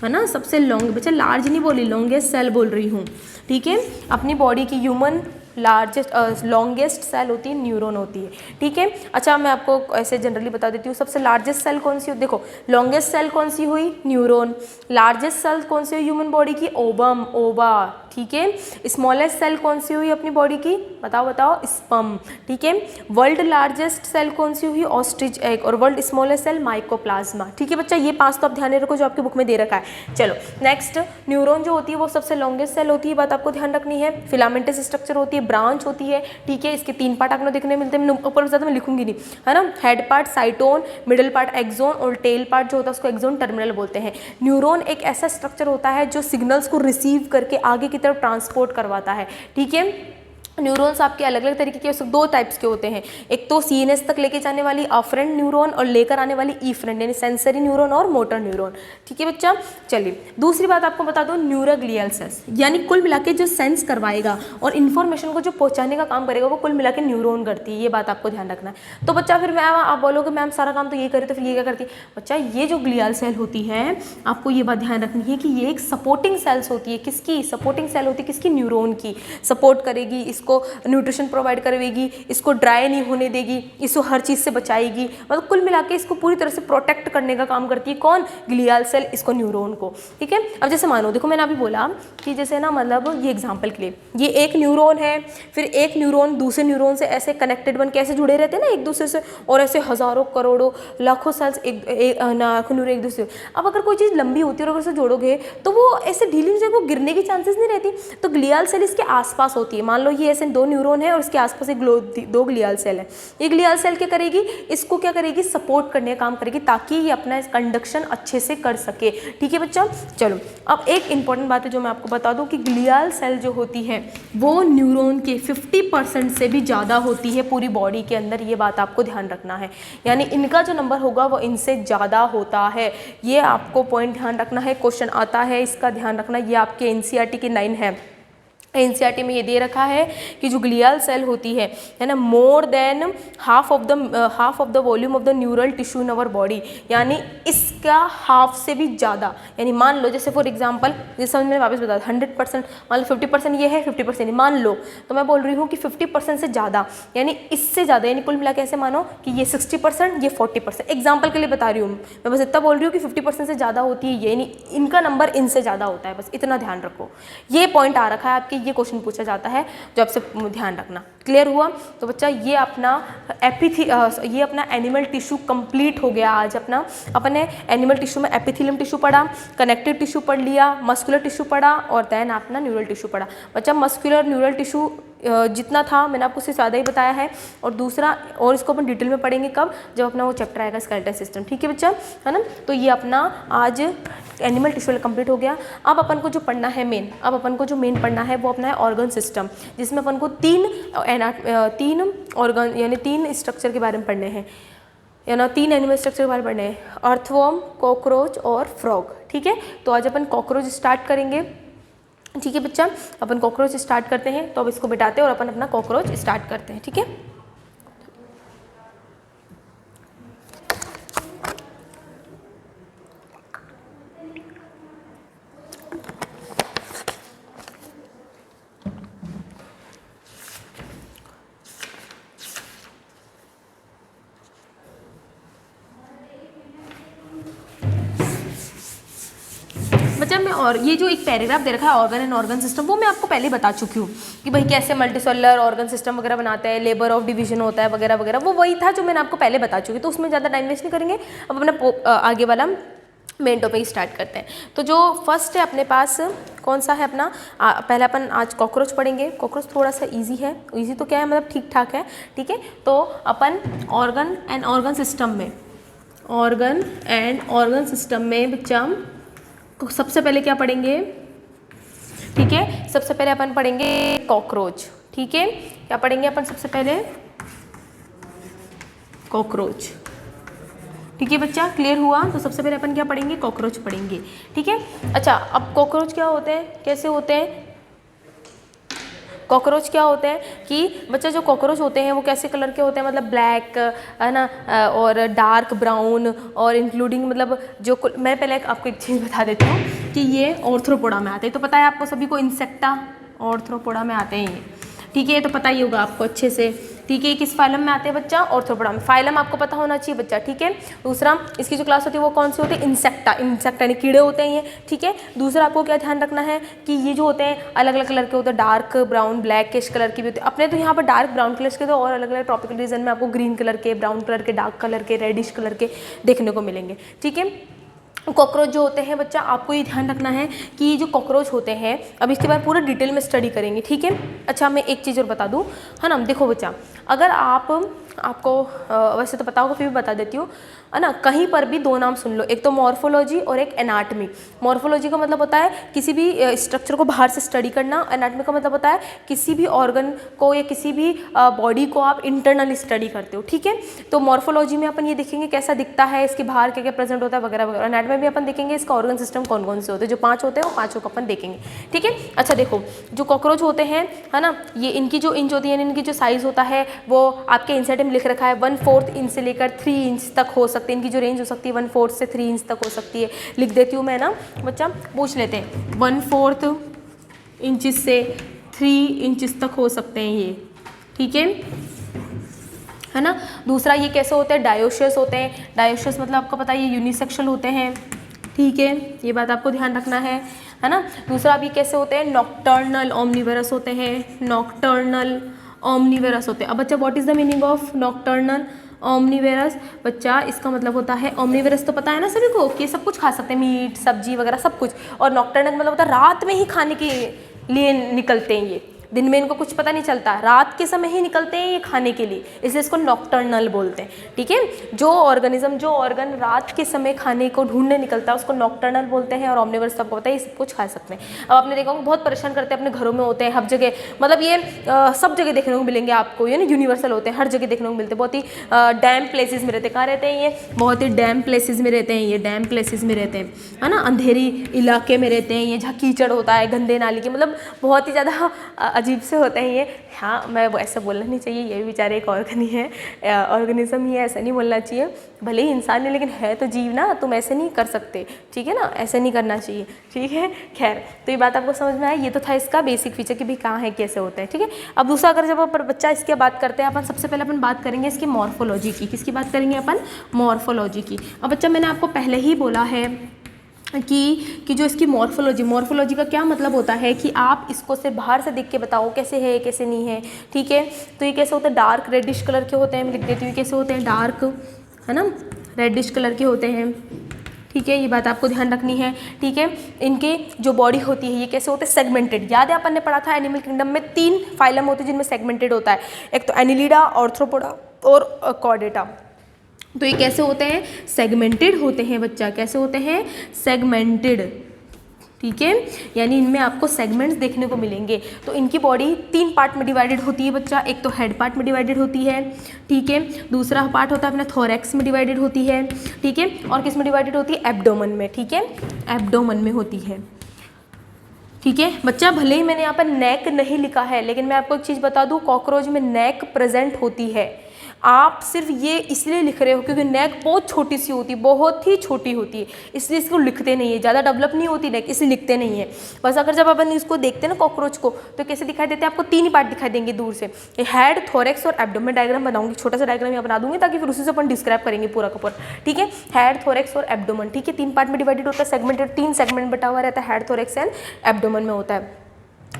है ना, सबसे लॉन्ग, बच्चा लार्ज नहीं बोली, लॉन्गेस्ट सेल बोल रही हूँ, ठीक है। अपनी बॉडी की ह्यूमन लार्जेस्ट लॉन्गेस्ट सेल होती है न्यूरॉन होती है, ठीक है। अच्छा मैं आपको ऐसे जनरली बता देती हूँ, सबसे लार्जेस्ट सेल कौन सी हो, देखो लॉन्गेस्ट सेल कौन सी हुई, न्यूरॉन। लार्जेस्ट सेल कौन सी हुई ह्यूमन बॉडी की, ओवम, ओवा, ठीक है। स्मॉलेस्ट सेल कौन सी हुई अपनी बॉडी की, बताओ बताओ, स्पर्म, ठीक है। वर्ल्ड लार्जेस्ट सेल कौन सी हुई, ऑस्ट्रिच एग। और वर्ल्ड स्मॉलेस्ट सेल माइकोप्लाज्मा, ठीक है बच्चा। ये 5 तो आप ध्यान रखो जो आपकी बुक में दे रखा है। चलो नेक्स्ट, न्यूरॉन जो होती है वो सबसे लॉन्गेस्ट सेल होती है, बात आपको ध्यान रखनी है। फिलामेंटस स्ट्रक्चर होती है, ब्रांच होती है, ठीक है। इसके 3 पार्ट आपको देखने मिलते हैं, ऊपर ज़्यादा मैं लिखूंगी नहीं, है ना। Head part cyton, middle part axon और टेल पार्ट जो होता है उसको एक्सोन टर्मिनल बोलते हैं। न्यूरॉन एक ऐसा स्ट्रक्चर होता है जो सिग्नल्स को रिसीव करके आगे की तरफ ट्रांसपोर्ट करवाता है, ठीक है। न्यूरॉन्स आपके अलग अलग तरीके के, दो टाइप्स के होते हैं, एक तो CNS तक लेके जाने वाली अफरेंट न्यूरॉन और लेकर आने वाली इफरेंट, यानी सेंसरी न्यूरॉन और मोटर न्यूरॉन, ठीक है बच्चा। चलिए दूसरी बात आपको बता दो, न्यूरोग्लियल सेल्स, यानी कुल मिला के जो सेंस करवाएगा और इन्फॉर्मेशन को जो पहुंचाने का काम करेगा वो कुल मिला के न्यूरॉन करती है, ये बात आपको ध्यान रखना है। तो बच्चा फिर मैम आप बोलोगे मैम सारा काम तो ये करे तो फिर ये क्या करती है, बच्चा ये जो ग्लियल सेल होती है आपको ये बात ध्यान रखनी है कि ये एक सपोर्टिंग सेल्स होती है, किसकी सपोर्टिंग सेल होती है, किसकी, न्यूरॉन की। सपोर्ट करेगी, इसको न्यूट्रिशन प्रोवाइड करेगी, इसको ड्राई नहीं होने देगी, इसको हर चीज़ से बचाएगी, मतलब कुल मिला के इसको पूरी तरह से प्रोटेक्ट करने का काम करती है, कौन, ग्लियल सेल, इसको न्यूरॉन को, ठीक है। अब जैसे मानो देखो मैंने अभी बोला कि जैसे ना, मतलब ये एग्जांपल के लिए ये एक न्यूरॉन है, फिर एक न्यूरॉन दूसरे न्यूरॉन से ऐसे कनेक्टेड बन के ऐसे जुड़े रहते हैं ना एक दूसरे से, और ऐसे हज़ारों करोड़ों लाखों सेल्स न्यूरॉन एक दूसरे। अब अगर कोई चीज़ लंबी होती है और अगर उसे जोड़ोगे तो वो ऐसे ढीली हो जाएगी, वो गिरने की चांसेस नहीं रहती। तो ग्लियल सेल इसके आसपास होती है, मान लो ये ऐसे 2 न्यूरॉन है और इसके आसपास एक 2 ग्लियल सेल है। ये ग्लियल सेल क्या करेगी, इसको क्या करेगी, सपोर्ट करने का काम करेगी ताकि ये अपना कंडक्शन अच्छे से कर सके, ठीक है बच्चा। चलो अब एक इंपॉर्टेंट बात है जो मैं आपको बता दूं कि ग्लियल सेल जो होती है वो न्यूरॉन के 50% से भी ज़्यादा होती है पूरी बॉडी के अंदर, ये बात आपको ध्यान रखना है, यानी इनका जो नंबर होगा वो इनसे ज़्यादा होता है, ये आपको पॉइंट ध्यान रखना है। क्वेश्चन आता है इसका ध्यान रखना, ये आपके NCERT की 9 है, एनसीईआरटी में ये दे रखा है कि जो ग्लियल सेल होती है ना, more than half of the volume of the neural tissue in our body, यानी इसका हाफ से भी ज़्यादा, यानी मान लो जैसे फॉर एग्जांपल, जैसे मैंने वापस बताया 100%, मान लो 50% ये है, 50% मान लो, तो मैं बोल रही हूँ कि 50% से ज़्यादा, यानी इससे ज़्यादा, यानी कुल मिला के ऐसे मानो कि ये 60%, ये 40%, एग्जाम्पल के लिए बता रही हूँ मैं, बस इतना बोल रही हूँ कि 50% से ज़्यादा होती है ये, यानी इनका नंबर इनसे ज़्यादा होता है, बस इतना ध्यान रखो। ये पॉइंट आ रखा है आपके, ये क्वेश्चन पूछा जाता है जो आपसे ध्यान रखना। क्लियर हुआ? तो बच्चा ये अपना ये अपना एनिमल टिश्यू कंप्लीट हो गया। आज अपने एनिमल टिश्यू में एपिथेलियम टिश्यू पढ़ा, कनेक्टिव टिश्यू पढ़ लिया, मस्कुलर टिश्यू पढ़ा और देन अपना न्यूरल टिश्यू पढ़ा। बच्चा मस्कुलर न्यूरल टिश्यू जितना था मैंने आपको उससे ज़्यादा ही बताया है, और दूसरा और इसको अपन डिटेल में पढ़ेंगे कब, जब अपना वो चैप्टर आएगा स्केलेटल सिस्टम। ठीक है बच्चा, है ना? तो ये अपना आज एनिमल टिश्यू कंप्लीट हो गया। अब अपन को जो पढ़ना है मेन, अब अपन को जो मेन पढ़ना है वो अपना है ऑर्गन सिस्टम, जिसमें अपन को तीन ऑर्गन यानी 3 स्ट्रक्चर के बारे में पढ़ने हैं, या ना 3 एनिमल स्ट्रक्चर के बारे में पढ़ने हैं, अर्थवर्म, कॉकरोच और फ्रॉग। ठीक है, तो आज अपन कॉकरोच स्टार्ट करेंगे। ठीक है बच्चा, अपन कॉकरोच स्टार्ट करते हैं, तो अब इसको बिठाते हैं और अपन अपना कॉकरोच स्टार्ट करते हैं। ठीक है, बच्चा मैं और ये जो एक पैराग्राफ दे रखा है ऑर्गन एंड ऑर्गन सिस्टम, वो मैं आपको पहले बता चुकी हूँ कि भाई कैसे मल्टीसेलुलर ऑर्गन सिस्टम वगैरह बनाते हैं, लेबर ऑफ डिवीजन होता है वगैरह वगैरह, वो वही था जो मैंने आपको पहले बता चुकी, तो उसमें ज़्यादा टाइम वेस्ट नहीं करेंगे। अब अपना आगे वाला मेन टॉपिक स्टार्ट करते हैं। तो जो फर्स्ट है अपने पास कौन सा है अपना, पहले अपन आज कॉकरोच पढ़ेंगे। कॉकरोच थोड़ा सा इजी है, इजी तो क्या है मतलब ठीक ठाक है। ठीक है, तो अपन ऑर्गन एंड ऑर्गन सिस्टम में बच्चा सबसे पहले क्या पढ़ेंगे? ठीक है, सबसे पहले अपन पढ़ेंगे कॉकरोच। ठीक है, क्या पढ़ेंगे अपन सबसे पहले? कॉकरोच। ठीक है बच्चा, क्लियर हुआ? तो सबसे पहले अपन क्या पढ़ेंगे? कॉकरोच पढ़ेंगे। ठीक है, अच्छा अब कॉकरोच क्या होते हैं, कैसे होते हैं? कॉकरोच क्या होते हैं कि बच्चा जो कॉकरोच होते हैं वो कैसे कलर के होते हैं, मतलब ब्लैक है ना, और डार्क ब्राउन, और इंक्लूडिंग मतलब जो मैं पहले आपको एक चीज़ बता देती हूँ कि ये ऑर्थ्रोपोडा में आते हैं। तो पता है आपको सभी को, इंसेक्टा ऑर्थ्रोपोडा में आते हैं ये। ठीक है, तो पता ही होगा आपको अच्छे से। ठीक है, किस फाइलम में आते हैं बच्चा? ऑर्थ्रोपोडा में। फाइलम आपको पता होना चाहिए बच्चा। ठीक है, दूसरा इसकी जो क्लास होती है वो कौन सी होती है? इंसेक्टा। इंसेक्टा यानी कीड़े होते हैं ये। ठीक है, दूसरा आपको क्या ध्यान रखना है कि ये जो होते हैं अलग अलग कलर के होते हैं, डार्क ब्राउन, ब्लैक किश कलर के भी होते हैं। अपने तो यहाँ पर डार्क ब्राउन कलर के, तो और अलग अलग ट्रॉपिकल रीजन में आपको ग्रीन कलर के, ब्राउन कलर के, डार्क कलर के, रेडिश कलर के देखने को मिलेंगे। ठीक है, कॉकरोच जो होते हैं बच्चा, आपको ये ध्यान रखना है कि ये जो कॉकरोच होते हैं, अब इसके बाद पूरा डिटेल में स्टडी करेंगे। ठीक है, अच्छा मैं एक चीज़ और बता दूं, है ना, देखो बच्चा, अगर आपको वैसे तो पता होगा फिर भी बता देती हूँ, है ना, कहीं पर भी 2 नाम सुन लो, एक तो मॉर्फोलॉजी और एक एनाटमी। मॉर्फोलॉजी का मतलब होता है किसी भी स्ट्रक्चर को बाहर से स्टडी करना, एनाटमी का मतलब होता है किसी भी ऑर्गन को या किसी भी बॉडी को आप इंटरनली स्टडी करते हो। ठीक है, तो मॉर्फोलॉजी में अपन ये देखेंगे कैसा दिखता है, इसके बाहर क्या क्या प्रेजेंट होता है वगैरह वगैरह। एनाटमी में अपन देखेंगे इसका ऑर्गन सिस्टम कौन कौन से होते हैं, जो 5 होते हैं वो 5 को अपन देखेंगे। ठीक है, अच्छा देखो जो कॉकरोच होते हैं, है ना, ये इनकी जो इंच होती है, इनकी जो साइज़ होता है वो आपके इंसेट में लिख रखा है 1/4 इंच से लेकर 3 इंच तक हो सकते हैं। इनकी जो रेंज हो सकती है 1/4 से 3 इंच तक हो सकती है। लिख देती हूँ मैं ना बच्चा, पूछ लेते हैं, 1/4 इंच से 3 इंच तक हो सकते हैं ये। ठीक है ना। दूसरा ये कैसे होते हैं? डायोशियस होते हैं। डायोशियस मतलब आपको पता है ये यूनिसेक्शुअल होते हैं। ठीक है, ये बात आपको ध्यान रखना है ना। दूसरा अब ये कैसे होते हैं? नॉक्टर्नल ओमनिवरस होते हैं। नॉक्टर्नल ओमनिवरस होते हैं। अब बच्चा what is the meaning of nocturnal omnivorous? बच्चा इसका मतलब होता है, ओमनिवेरस तो पता है ना सभी को कि सब कुछ खा सकते हैं, मीट सब्जी वगैरह सब कुछ, और नॉक्टर्नल मतलब होता है रात में ही खाने के लिए निकलते हैं ये। दिन में इनको कुछ पता नहीं चलता, रात के समय ही निकलते हैं ये खाने के लिए, इसलिए इसको नॉक्टर्नल बोलते हैं। ठीक है, जो ऑर्गन रात के समय खाने को ढूंढने निकलता है उसको नॉक्टर्नल बोलते हैं, और ऑमनिवोरस सबको पता है ये सब कुछ खा सकते हैं। अब आपने देखा होगा बहुत परेशान करते हैं, अपने घरों में होते हैं हर जगह, मतलब ये सब जगह देखने को मिलेंगे आपको, ये ना यूनिवर्सल होते हैं, हर जगह देखने को मिलते हैं, बहुत ही डैम प्लेसेस में रहते हैं। कहाँ रहते हैं ये? बहुत ही डैम प्लेसेस में रहते हैं, ये डैम प्लेसेस में रहते हैं, है ना, अंधेरी इलाके में रहते हैं ये, जहाँ कीचड़ होता है, गंदे नाली के, मतलब बहुत ही ज़्यादा अजीब से होते हैं ये। हाँ, मैं वो ऐसा बोलना नहीं चाहिए, ये भी बेचारे एक ऑर्गन ही है, ऑर्गेनिज्म ही है, ऐसा नहीं बोलना चाहिए, भले ही इंसान है लेकिन है तो जीव ना, तुम ऐसे नहीं कर सकते, ठीक है ना, ऐसे नहीं करना चाहिए, ठीक है। खैर, तो ये बात आपको समझ में आई, ये तो था इसका बेसिक फीचर कि भाई कहाँ है, कैसे होता है, ठीक है। अब दूसरा, अगर जब बच्चा इसकी बात करते हैं अपन, सबसे पहले अपन बात करेंगे इसकी मॉर्फोलॉजी की। किसकी बात करेंगे अपन? मॉर्फोलॉजी की। अब बच्चा मैंने आपको पहले ही बोला है कि जो इसकी मॉर्फोलॉजी का क्या मतलब होता है कि आप इसको सिर्फ बाहर से देख के बताओ कैसे है कैसे नहीं है, ठीक है। तो ये कैसे होते हैं? डार्क रेडिश कलर के होते हैं, मैं लिख देती हूँ कैसे होते हैं, डार्क, है ना, रेडिश कलर के होते हैं, ठीक है, ये बात आपको ध्यान रखनी है, ठीक है। इनके जो बॉडी होती है ये कैसे होते हैं? सेगमेंटेड। याद है अपन ने पढ़ा था एनिमल किंगडम में 3 फाइलम होते हैं जिनमें सेगमेंटेड होता है, एक तो एनिलिडा, ऑर्थ्रोपोडा और कॉर्डेटा। तो ये कैसे होते हैं? सेगमेंटेड होते हैं बच्चा, कैसे होते हैं? सेगमेंटेड, ठीक है, यानी इनमें आपको सेगमेंट्स देखने को मिलेंगे। तो इनकी बॉडी 3 पार्ट में डिवाइडेड होती है बच्चा, एक तो हेड पार्ट में डिवाइडेड होती है, ठीक है, दूसरा पार्ट होता है अपना थोरैक्स में डिवाइडेड होती है, ठीक है, और किस में डिवाइडेड होती है? एब्डोमेन में, ठीक है, एब्डोमेन में होती है, ठीक है बच्चा। भले ही मैंने यहाँ पर नेक नहीं लिखा है, लेकिन मैं आपको एक चीज़ बता दूँ, कॉकरोच में नेक प्रेजेंट होती है। आप सिर्फ ये इसलिए लिख रहे हो क्योंकि नेक बहुत छोटी सी होती है, बहुत ही छोटी होती है, इसलिए इसको लिखते नहीं है, ज़्यादा डेवलप नहीं होती नेक, इसलिए लिखते नहीं है। बस अगर जब अपन इसको देखते हैं ना कॉकरोच को, तो कैसे दिखाई देते हैं? आपको 3 ही पार्ट दिखाई देंगे दूर से, हेड, थोरैक्स और एब्डोमेन। डायग्राम बनाऊंगी, छोटा सा डायग्राम यहाँ बना दूंगी ताकि फिर उसी से अपन डिस्क्राइब करेंगे पूरा का पूरा, ठीक है। हेड, थोरैक्स और एब्डोमेन, ठीक है, 3 पार्ट में डिवाइडेड होता है, सेगमेंटेड, 3 सेगमेंट बटा हुआ रहता है, हेड, थोरैक्स एंड एब्डोमेन में होता है।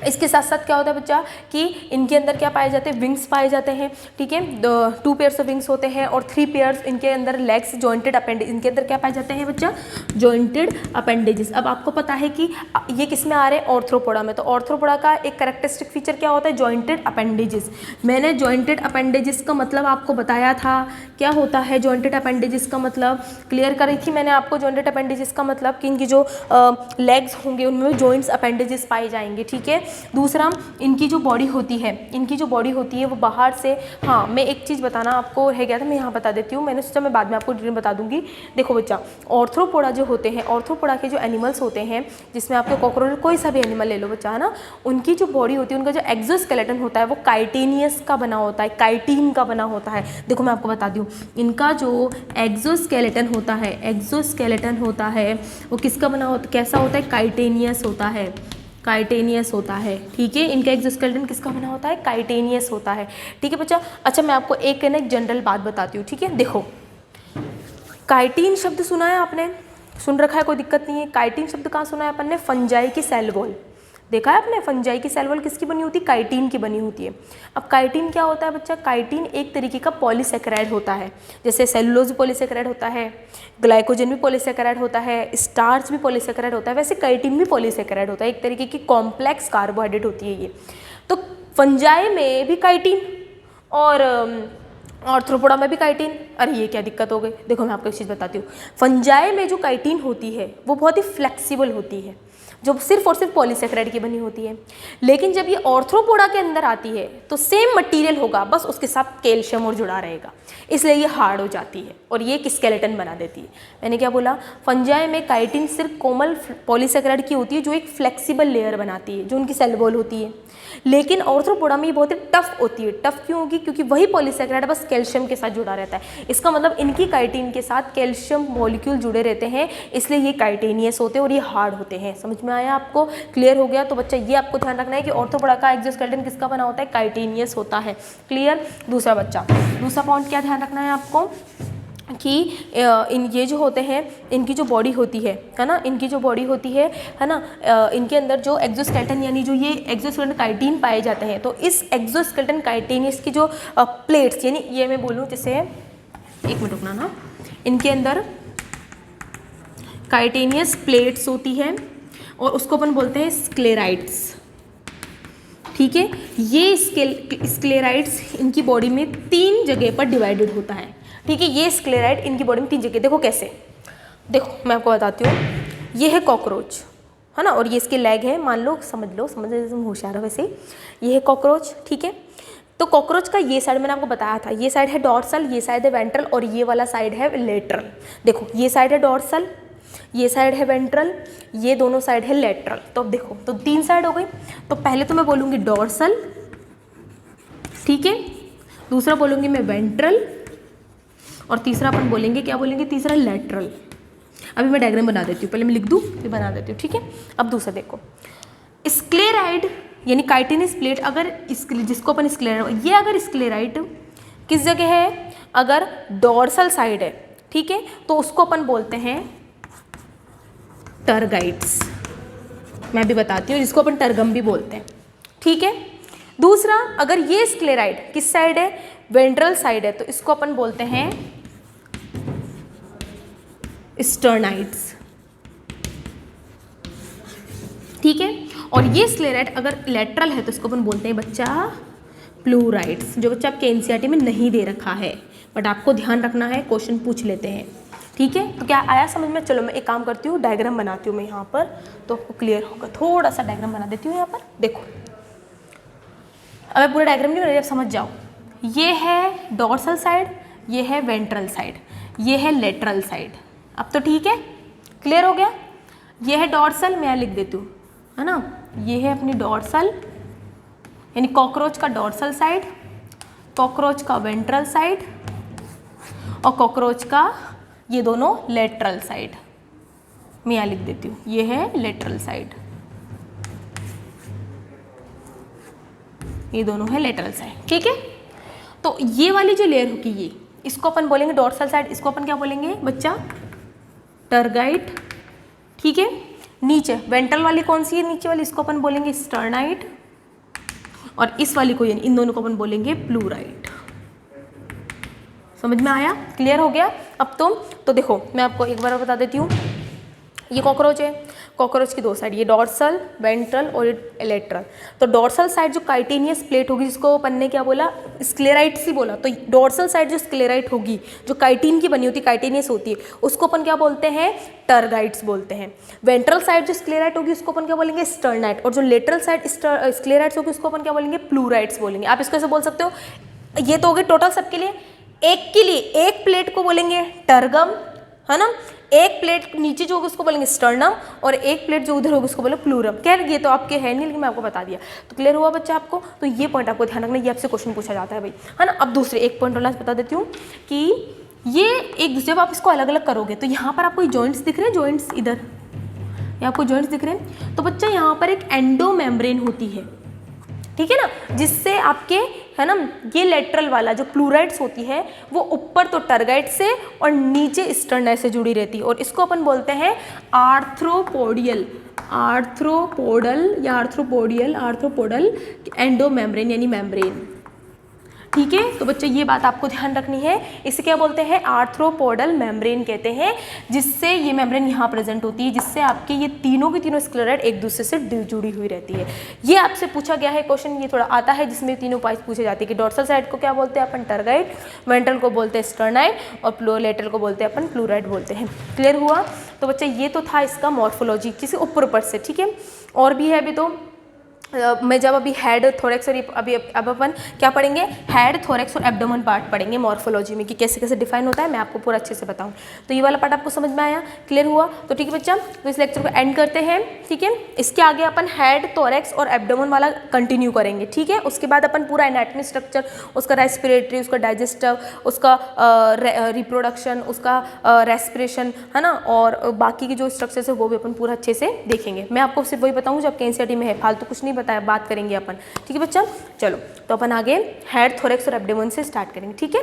इसके साथ साथ क्या होता है बच्चा कि इनके अंदर क्या पाए जाते हैं? विंग्स पाए जाते हैं, ठीक है, 2 पेयर्स ऑफ विंग्स होते हैं और 3 पेयर्स इनके अंदर लेग्स, जॉइंटेड अपेंडेज, इनके अंदर क्या पाए जाते हैं बच्चा? Jointed appendages. अब आपको पता है कि ये किस में आ रहे हैं? ऑर्थ्रोपोडा में। तो ऑर्थ्रोपोडा का एक कैरेक्टरिस्टिक फीचर क्या होता है? Jointed appendages. मैंने जॉइंटेड अपेंडेजेस का मतलब आपको बताया था, क्या होता है जॉइंटेड अपेंडेजेस का मतलब, क्लियर करी थी मैंने आपको। जॉइंटेड अपेंडेजेस का मतलब कि इनकी जो लेग्स होंगे उनमें जॉइंट्स अपेंडेजेस पाए जाएंगे, ठीक है। दूसरा, इनकी जो बॉडी होती है वो बाहर से, हाँ मैं एक चीज़ बताना आपको रह गया था, मैं यहाँ बता देती हूँ, मैंने सोचा मैं बाद में आपको डिटेल बता दूंगी। देखो बच्चा, ऑर्थ्रोपोडा जो होते हैं, ऑर्थ्रोपोडा के जो एनिमल्स होते हैं, जिसमें आपको कॉकरोच, कोई सा भी एनिमल ले लो बच्चा, है ना, उनकी जो बॉडी होती है, उनका जो एक्सोस्केलेटन होता है वो काइटेनियस का बना होता है, काइटिन का बना होता है। देखो मैं आपको बता दूँ, इनका जो एक्सोस्केलेटन होता है वो किसका बना होता, कैसा होता है? काइटेनियस होता है, ठीक है। इनका एक्सोस्केलेटन किसका बना होता है? काइटेनियस होता है, ठीक है बच्चा। अच्छा, मैं आपको एक जनरल बात बताती हूँ, ठीक है। देखो, काइटिन शब्द सुना है आपने? सुन रखा है, कोई दिक्कत नहीं है। काइटिन शब्द कहाँ सुना है अपन ने? फंजाई की सेल वॉल देखा है आपने? फंजाई की सेल वॉल किसकी बनी होती है? काइटिन की बनी होती है। अब काइटिन क्या होता है बच्चा? काइटिन एक तरीके का पॉलीसेकेराइड होता है, जैसे सेलुलोज भी पॉलीसेकेराइड होता है, ग्लाइकोजन भी पॉलीसेकेराइड होता है, स्टार्च भी पॉलीसेकेराइड होता है, वैसे काइटिन भी पॉलीसेकेराइड होता है, एक तरीके की कॉम्प्लेक्स कार्बोहाइड्रेट होती है ये। तो फंजाई में भी काइटिन और ऑर्थ्रोपोडा में भी काइटिन। अरे ये क्या दिक्कत हो गई? देखो मैं आपको एक चीज़ बताती हूँ, फंजाई में जो काइटिन होती है वो बहुत ही फ्लेक्सिबल होती है, जो सिर्फ और सिर्फ पॉलीसेकेराइड की बनी होती है। लेकिन जब ये ऑर्थ्रोपोडा के अंदर आती है तो सेम मटेरियल होगा, बस उसके साथ कैल्शियम और जुड़ा रहेगा, इसलिए ये हार्ड हो जाती है और ये एक स्केलेटन बना देती है। मैंने क्या बोला? फंजाई में काइटिन सिर्फ कोमल पॉलीसेकेराइड की होती है जो एक फ्लेक्सिबल लेयर बनाती है, जो उनकी सेल वॉल होती है। लेकिन ऑर्थ्रोपोडा में ये बहुत ही टफ होती है। टफ क्यों होगी? क्योंकि वही पॉलीसेकेराइड बस कैल्शियम के साथ जुड़ा रहता है। इसका मतलब इनकी काइटिन के साथ कैल्शियम मॉलिक्यूल जुड़े रहते हैं, इसलिए ये काइटेनियस होते हैं और ये हार्ड होते हैं। समझ में आया आपको? क्लियर हो गया? तो बच्चा ये आपको ध्यान रखना है कि ऑर्थ्रोपोडा का एक्सोस्केलेटन किसका बना होता है? काइटेनियस होता है। क्लियर? दूसरा पॉइंट क्या ध्यान रखना है आपको कि ये जो होते हैं, इनकी जो बॉडी होती है ना, इनकी जो बॉडी होती है ना, इनके अंदर जो एक्सोस्केलेटन यानी जो ये एक्सोस्केलेटन काइटिन पाए जाते हैं, तो इस एक्सोस्केलेटन काइटेनियस की जो प्लेट्स, यानी ये मैं बोलूँ जैसे, एक मिनट रुकना ना, इनके अंदर काइटेनियस प्लेट्स होती है और उसको अपन बोलते हैं स्क्लेराइड्स, ठीक है। ये स्क्लेराइड्स इनकी बॉडी में 3 जगह पर डिवाइडेड होता है, ठीक है। ये स्क्लेराइड इनकी बॉडी में 3 जगह, देखो कैसे, देखो मैं आपको बताती हूँ। ये है कॉकरोच, है ना, और ये इसके लेग है, मान लो, समझ तुम होशियार हो वैसे ही। ये है कॉकरोच, ठीक है। तो कॉकरोच का ये साइड मैंने आपको बताया था, ये साइड है डॉर्सल, ये साइड है वेंट्रल, और ये वाला साइड है लेटरल। देखो ये साइड है डॉर्सल, ये साइड है वेंट्रल, ये दोनों साइड है लेटरल। तो अब देखो, तो 3 साइड हो गई। तो पहले तो मैं बोलूँगी डॉर्सल, ठीक है, दूसरा बोलूँगी मैं वेंट्रल, और तीसरा अपन बोलेंगे, क्या बोलेंगे, तीसरा लेटरल। अभी मैं डायग्राम बना देती हूँ, पहले मैं लिख दूँ फिर बना देती हूँ, ठीक है। अब दूसरा देखो, स्क्लेराइड यानी काइटिनस प्लेट, अगर जिसको अपन स्क्लेराइड, ये अगर स्क्लेराइड किस जगह है, अगर डॉर्सल साइड है, ठीक है, तो उसको अपन बोलते हैं टर्गाइड्स। मैं भी बताती हूँ, जिसको अपन टर्गम भी बोलते हैं, ठीक है। दूसरा, अगर ये स्क्लेराइड किस साइड है, वेंट्रल साइड है, तो इसको अपन बोलते हैं स्टर्नाइड्स, ठीक है। और ये स्क्लेराइड अगर लेटरल है तो इसको अपन बोलते हैं बच्चा प्लूराइड्स, जो बच्चा आपके एनसीईआरटी में नहीं दे रखा है, बट आपको ध्यान रखना है, क्वेश्चन पूछ लेते हैं, ठीक है। तो क्या आया समझ में? चलो मैं एक काम करती हूँ, डायग्राम बनाती हूँ मैं यहाँ पर, तो आपको क्लियर होगा। थोड़ा सा डायग्राम बना देती हूँ यहाँ पर, देखो। अब मैं पूरा डायग्राम नहीं बना रही, आप समझ जाओ। ये है डॉर्सल साइड, ये है वेंट्रल साइड, ये है लेटरल साइड। अब तो ठीक है, क्लियर हो गया। ये है डॉर्सल, मैं यहाँ लिख देती हूँ, है ना। ये है अपनी डॉर्सल, यानी कॉकरोच का डॉर्सल साइड, कॉकरोच का वेंट्रल साइड, और कॉकरोच का ये दोनों लेटरल साइड। मैं यहाँ लिख देती हूँ, ये है लेटरल साइड, ये दोनों है लेटरल साइड, ठीक है। तो ये वाली जो लेयर होगी, ये इसको अपन बोलेंगे डॉर्सल साइड, इसको अपन क्या बोलेंगे बच्चा, टर्गाइड, ठीक है। नीचे वेंट्रल वाली कौन सी है, नीचे वाली, इसको अपन बोलेंगे स्टर्नाइड, और इस वाली को, यानी इन दोनों को अपन बोलेंगे प्लूराइड। समझ में आया, क्लियर हो गया। अब तो देखो मैं आपको एक बार बता देती हूँ। ये कॉकरोच है, कॉकरोच की 2 साइड, ये डॉर्सल, वेंट्रल और लेटरल। तो डॉर्सल साइड जो काइटिनियस प्लेट होगी, जिसको अपन ने क्या बोला, स्क्लेराइड्स ही बोला, तो डॉर्सल साइड जो स्क्लेराइड होगी, जो काइटिन की बनी होती है, काइटिनियस होती है, उसको अपन क्या बोलते हैं, टर्गाइड्स बोलते हैं। वेंट्रल साइड जो स्क्लेराइड होगी, उसको अपन क्या बोलेंगे, स्टर्नाइड, और जो लेटरल साइड स्क्लेराइड्स होगी, उसको अपन क्या बोलेंगे, प्लूराइड्स बोलेंगे। आप इसको ऐसे बोल सकते हो। ये तो हो गए टोटल सबके लिए। एक के लिए, एक प्लेट को बोलेंगे टर्गम, है ना, एक प्लेट नीचे जो होगी उसको बोलेंगे स्टर्नम, और एक प्लेट जो उधर होगी उसको बोलो प्लूरम। खैर ये तो आपके है नहीं, लेकिन मैं आपको बता दिया, तो क्लियर हुआ बच्चा आपको। तो ये पॉइंट आपको ध्यान रखना, ये आपसे क्वेश्चन पूछा जाता है भाई, है ना। अब दूसरे एक पॉइंट वाला बता देती हूँ कि ये एक, जब आप इसको अलग अलग करोगे, तो यहाँ पर आपको जॉइंट्स दिख रहे हैं, जॉइंट्स इधर, ये आपको जॉइंट्स दिख रहे हैं, तो बच्चा यहाँ पर एक एंडो मेम्ब्रेन होती है, ठीक है ना, जिससे आपके, है ना, ये लेटरल वाला जो प्लूराइड्स होती है, वो ऊपर तो टर्गाइड से और नीचे स्टर्नाइड से जुड़ी रहती है, और इसको अपन बोलते हैं आर्थ्रोपोडियल, आर्थ्रोपोडल या आर्थ्रोपोडल एंडो मेम्ब्रेन, यानी मेम्ब्रेन, ठीक है। तो बच्चे ये बात आपको ध्यान रखनी है, इसे क्या बोलते हैं, आर्थ्रोपोडल मेम्ब्रेन कहते हैं, जिससे ये मेम्ब्रेन यहाँ प्रेजेंट होती है, जिससे आपके ये तीनों की तीनों स्क्लेराइड एक दूसरे से जुड़ी हुई रहती है। ये आपसे पूछा गया है क्वेश्चन, ये थोड़ा आता है, जिसमें तीनों पॉइंट्स पूछे जाते हैं कि डॉर्सल साइड को क्या बोलते हैं अपन, टर्गाइड, वेंट्रल को बोलते हैं स्टर्नाइड, और लेटरल को बोलते हैं अपन प्लूराइड बोलते हैं। क्लियर हुआ। तो बच्चे ये तो था इसका मॉर्फोलॉजी, किसी ऊपर से, ठीक है। और भी है अभी, तो मैं जब अभी हेड, थोरेक्स और अभी अब अपन क्या पढ़ेंगे, हेड, थोरेक्स और एब्डोमेन पार्ट पढ़ेंगे मॉर्फोलॉजी में, कि कैसे कैसे डिफाइन होता है, मैं आपको पूरा अच्छे से बताऊं। तो ये वाला पार्ट आपको समझ में आया, क्लियर हुआ। तो ठीक है बच्चा, तो इस लेक्चर को एंड करते हैं, ठीक है। इसके आगे अपन हेड, थोरेक्स और एब्डोमेन वाला कंटिन्यू करेंगे, ठीक है। उसके बाद अपन पूरा एनाटॉमी स्ट्रक्चर, उसका रेस्पिरेटरी, उसका डाइजेस्टिव, उसका रिप्रोडक्शन, उसका रेस्पिरेशन, है ना, और बाकी के जो स्ट्रक्चर्स है वो भी अपन पूरा अच्छे से देखेंगे। मैं आपको सिर्फ वही बताऊँ जो आपके एनसीईआरटी में है, फालतू कुछ नहीं बताया, बात करेंगे अपन, ठीक है बच्चा। चलो तो अपन आगे हेड, थोरेक्स और एब्डोमेन से स्टार्ट करेंगे, ठीक है।